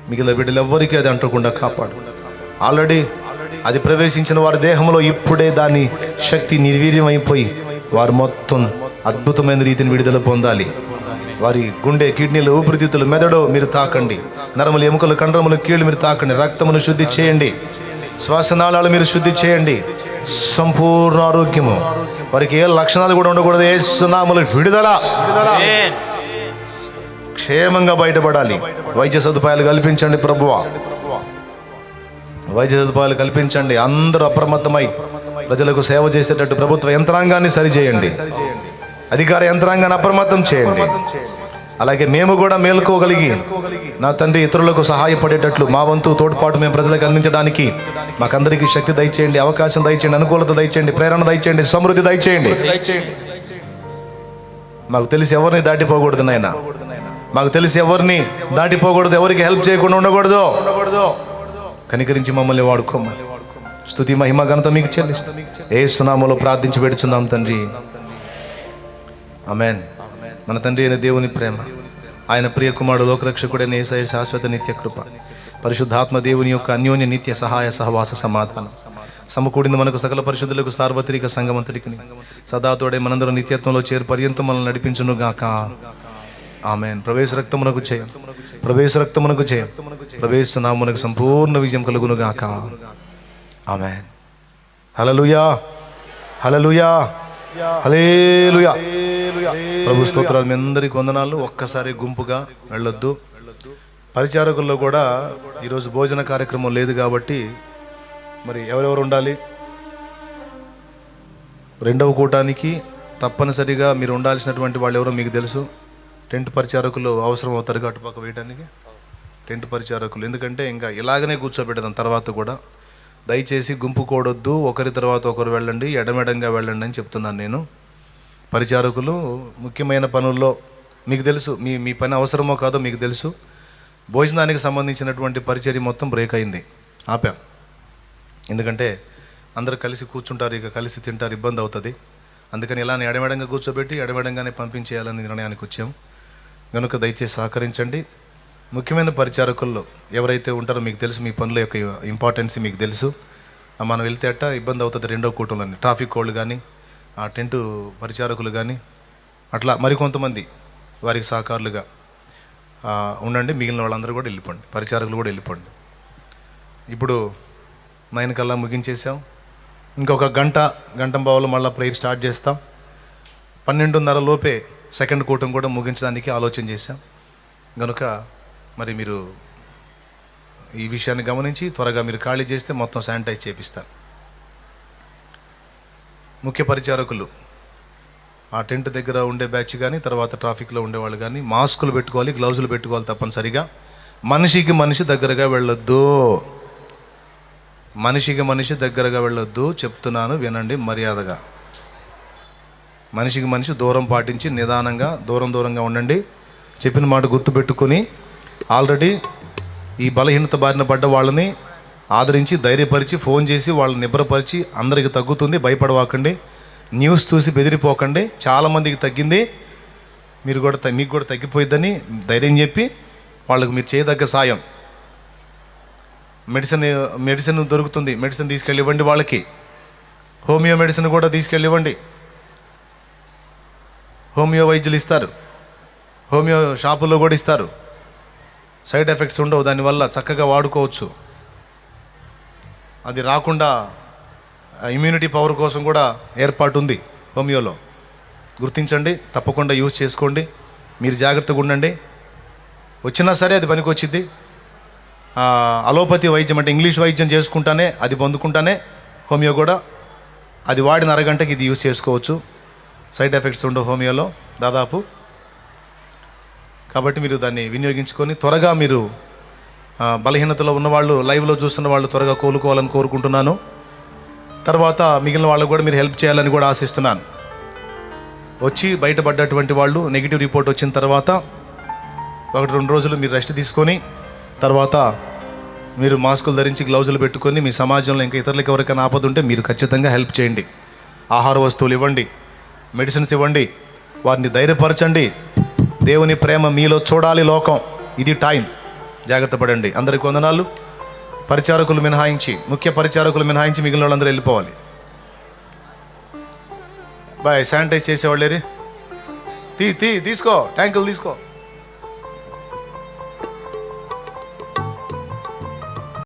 మిగిలిన బిడ్డలు ఎవ్వరికీ అది అంటకుండా కాపాడు. ఆల్రెడీ అది ప్రవేశించిన వారి దేహంలో ఇప్పుడే దాని శక్తి నిర్వీర్యం అయిపోయి వారు మొత్తం అద్భుతమైన రీతిని విడుదల పొందాలి. వారి గుండె, కిడ్నీలు, ఊపిరితిత్తులు, మెదడు మీరు తాకండి. నరములు, ఎముకలు, కండరములు, కీళ్ళు మీరు తాకండి. రక్తమును శుద్ధి చేయండి. శ్వాసనాళాలు మీరు శుద్ధి చేయండి. సంపూర్ణ ఆరోగ్యము, వారికి ఏ లక్షణాలు కూడా ఉండకూడదు. యేసు నామములో విడుదల, క్షేమంగా బయటపడాలి. వైద్య సదుపాయాలు కల్పించండి ప్రభువా, వైద్య సదుపాయాలు కల్పించండి. అందరూ అప్రమత్తమై ప్రజలకు సేవ చేసేటట్టు ప్రభుత్వ యంత్రాంగాన్ని సరిచేయండి, అధికార యంత్రాంగాన్ని అప్రమత్తం చేయండి. అలాగే మేము కూడా మేలుకోగలిగి నా తండ్రి ఇతరులకు సహాయపడేటట్లు మా వంతు తోడ్పాటు మేము ప్రజలకు అందించడానికి మాకందరికీ శక్తి దయచేయండి, అవకాశం దయచేయండి, అనుకూలత దయచేయండి, ప్రేరణ దయచేయండి, సమృద్ధి దయచేయండి. మాకు తెలిసి ఎవరిని దాటిపోకూడదు నాయన, మాకు తెలిసి ఎవరిని దాటిపోకూడదు, ఎవరికి హెల్ప్ చేయకుండా ఉండకూడదు. కనికరించి మమ్మల్ని వాడుకోమని స్తుతి మహిమ ఘనత మీకు చెల్లిస్తాం. యేసు నామములో ప్రార్థించి పెడుచున్నాం తండ్రి, ఆమేన్. మన తండ్రి అయిన దేవుని ప్రేమ, ఆయన ప్రియ కుమారుడు లోకరక్షకుడైన యేసయ్య శాశ్వత నిత్య కృప, పరిశుద్ధాత్మ దేవుని యొక్క అన్యోన్య నిత్య సహాయ సహవాస సమాధానం సమకూడింది మనకు సకల పరిశుద్ధులకు సార్వత్రిక సంగమంతటికి సదాతోడే మనందరూ నిత్యత్వంలో చేరు పర్యంతం మనల్ని నడిపించును గాక. ఆమేన్. ప్రవేశ రక్తమునకు చేయం, ప్రవేశ రక్తమునకు చేయం, ప్రవేశ నామమునకు సంపూర్ణ విజయం కలుగును గాక. ఆమేన్. హల్లెలూయా, హల్లెలూయా, హల్లెలూయా. ప్రభు స్తోత్రాలు. మీ అందరికీ వందనాలు. ఒక్కసారి గుంపుగా వెళ్ళొద్దు. పరిచారకుల్లో కూడా ఈరోజు భోజన కార్యక్రమం లేదు కాబట్టి మరి ఎవరెవరు ఉండాలి? రెండవ కూటానికి తప్పనిసరిగా మీరు ఉండాల్సినటువంటి వాళ్ళు ఎవరో మీకు తెలుసు. టెంట్ పరిచారకులు అవసరం అవుతారు అటుపక్క వేయడానికి. టెంట్ పరిచారకులు, ఎందుకంటే ఇంకా ఇలాగనే కూర్చోబెడదాం తర్వాత కూడా. దయచేసి గుంపు కూడొద్దు, ఒకరి తర్వాత ఒకరు వెళ్ళండి, ఎడమెడంగా వెళ్ళండి అని చెప్తున్నాను నేను. పరిచారకులు ముఖ్యమైన పనుల్లో మీకు తెలుసు, మీ పని అవసరమో కాదో మీకు తెలుసు. భోజనానికి సంబంధించినటువంటి పరిచర్య మొత్తం బ్రేక్ అయింది, ఆపాం. ఎందుకంటే అందరూ కలిసి కూర్చుంటారు, ఇక కలిసి తింటారు, ఇబ్బంది అవుతుంది. అందుకని ఇలా ఎడమెడంగా కూర్చోబెట్టి ఎడమెడంగానే పంపించేయాలని నిర్ణయానికి వచ్చాం. కనుక దయచేసి సహకరించండి. ముఖ్యమైన పరిచారకుల్లో ఎవరైతే ఉంటారో మీకు తెలుసు, మీ పనుల యొక్క ఇంపార్టెన్స్ మీకు తెలుసు. మనం వెళ్తే అట్ట ఇబ్బంది అవుతుంది. రెండో కూటంలోని ట్రాఫిక్ వాళ్ళు కానీ, ఆ టెంటు పరిచారకులు కానీ, అట్లా మరికొంతమంది వారికి సహకారులుగా ఉండండి. మిగిలిన వాళ్ళందరూ కూడా వెళ్ళిపోండి, పరిచారకులు కూడా వెళ్ళిపోండి. ఇప్పుడు 9 కల్లా ముగించేసాం. ఇంకొక గంట పావులో మళ్ళీ ప్రేయర్ స్టార్ట్ చేస్తాం. 12:30 లోపే సెకండ్ కూటం కూడా ముగించడానికి ఆలోచన చేశాం. కనుక మరి మీరు ఈ విషయాన్ని గమనించి త్వరగా మీరు ఖాళీ చేస్తే మొత్తం శానిటైజ్ చేపిస్తారు. ముఖ్య పరిచారకులు ఆ టెంట్ దగ్గర ఉండే బ్యాచ్ కానీ, తర్వాత ట్రాఫిక్లో ఉండేవాళ్ళు కానీ మాస్కులు పెట్టుకోవాలి, గ్లౌజులు పెట్టుకోవాలి తప్పనిసరిగా. మనిషికి మనిషి దగ్గరగా వెళ్ళొద్దు, మనిషికి మనిషి దగ్గరగా వెళ్ళొద్దు. చెప్తున్నాను వినండి మర్యాదగా. మనిషికి మనిషి దూరం పాటించి నిదానంగా దూరంగా ఉండండి. చెప్పిన మాట గుర్తుపెట్టుకొని ఆల్రెడీ ఈ బలహీనత బారిన పడ్డ వాళ్ళని ఆదరించి ధైర్యపరిచి ఫోన్ చేసి వాళ్ళని నిబ్రపరిచి అందరికి తగ్గుతుంది, భయపడవాకండి, న్యూస్ చూసి బెదిరిపోకండి, చాలామందికి తగ్గింది, మీకు కూడా తగ్గిపోయిద్దని ధైర్యం చెప్పి వాళ్ళకు మీరు చేయదగ్గ సాయం. మెడిసిన్ దొరుకుతుంది, మెడిసిన్ తీసుకెళ్ళి ఇవ్వండి వాళ్ళకి. హోమియో మెడిసిన్ కూడా తీసుకెళ్ళి ఇవ్వండి. హోమియో వైద్యులు ఇస్తారు, హోమియో షాపుల్లో కూడా ఇస్తారు. సైడ్ ఎఫెక్ట్స్ ఉండవు, దానివల్ల చక్కగా వాడుకోవచ్చు. అది రాకుండా ఇమ్యూనిటీ పవర్ కోసం కూడా ఏర్పాటు ఉంది హోమియోలో. గుర్తించండి, తప్పకుండా యూజ్ చేసుకోండి. మీరు జాగ్రత్తగా ఉండండి. వచ్చినా సరే అది పనికొచ్చిద్ది. అలోపతి వైద్యం అంటే ఇంగ్లీష్ వైద్యం చేసుకుంటానే, అది పొందుకుంటానే హోమియో కూడా, అది వాడిన అరగంటకి ఇది యూజ్ చేసుకోవచ్చు. సైడ్ ఎఫెక్ట్స్ ఉండవు హోమియోలో దాదాపు. కాబట్టి మీరు దాన్ని వినియోగించుకొని త్వరగా మీరు బలహీనతలో ఉన్నవాళ్ళు, లైవ్లో చూస్తున్న వాళ్ళు త్వరగా కోలుకోవాలని కోరుకుంటున్నాను. తర్వాత మిగిలిన వాళ్ళకు కూడా మీరు హెల్ప్ చేయాలని కూడా ఆశిస్తున్నాను. వచ్చి బయటపడ్డటువంటి వాళ్ళు నెగిటివ్ రిపోర్ట్ వచ్చిన తర్వాత 1-2 రోజులు మీరు రెస్ట్ తీసుకొని తర్వాత మీరు మాస్కులు ధరించి గ్లౌజులు పెట్టుకొని మీ సమాజంలో ఇంకా ఇతరులకు ఎవరికైనా ఆపద ఉంటే మీరు ఖచ్చితంగా హెల్ప్ చేయండి. ఆహార వస్తువులు ఇవ్వండి, మెడిసిన్స్ ఇవ్వండి, వారిని ధైర్యపరచండి. దేవుని ప్రేమ మీలో చూడాలి లోకం. ఇది టైం. జాగ్రత్త పడండి. అందరికి వందనాలు. పరిచారకులు మినహాయించి, ముఖ్య పరిచారకులు మినహాయించి మిగిలిన వాళ్ళందరూ వెళ్ళిపోవాలి. బాయ్. శానిటైజ్ చేసేవాళ్ళేరి తీసుకో, ట్యాంకులు తీసుకో.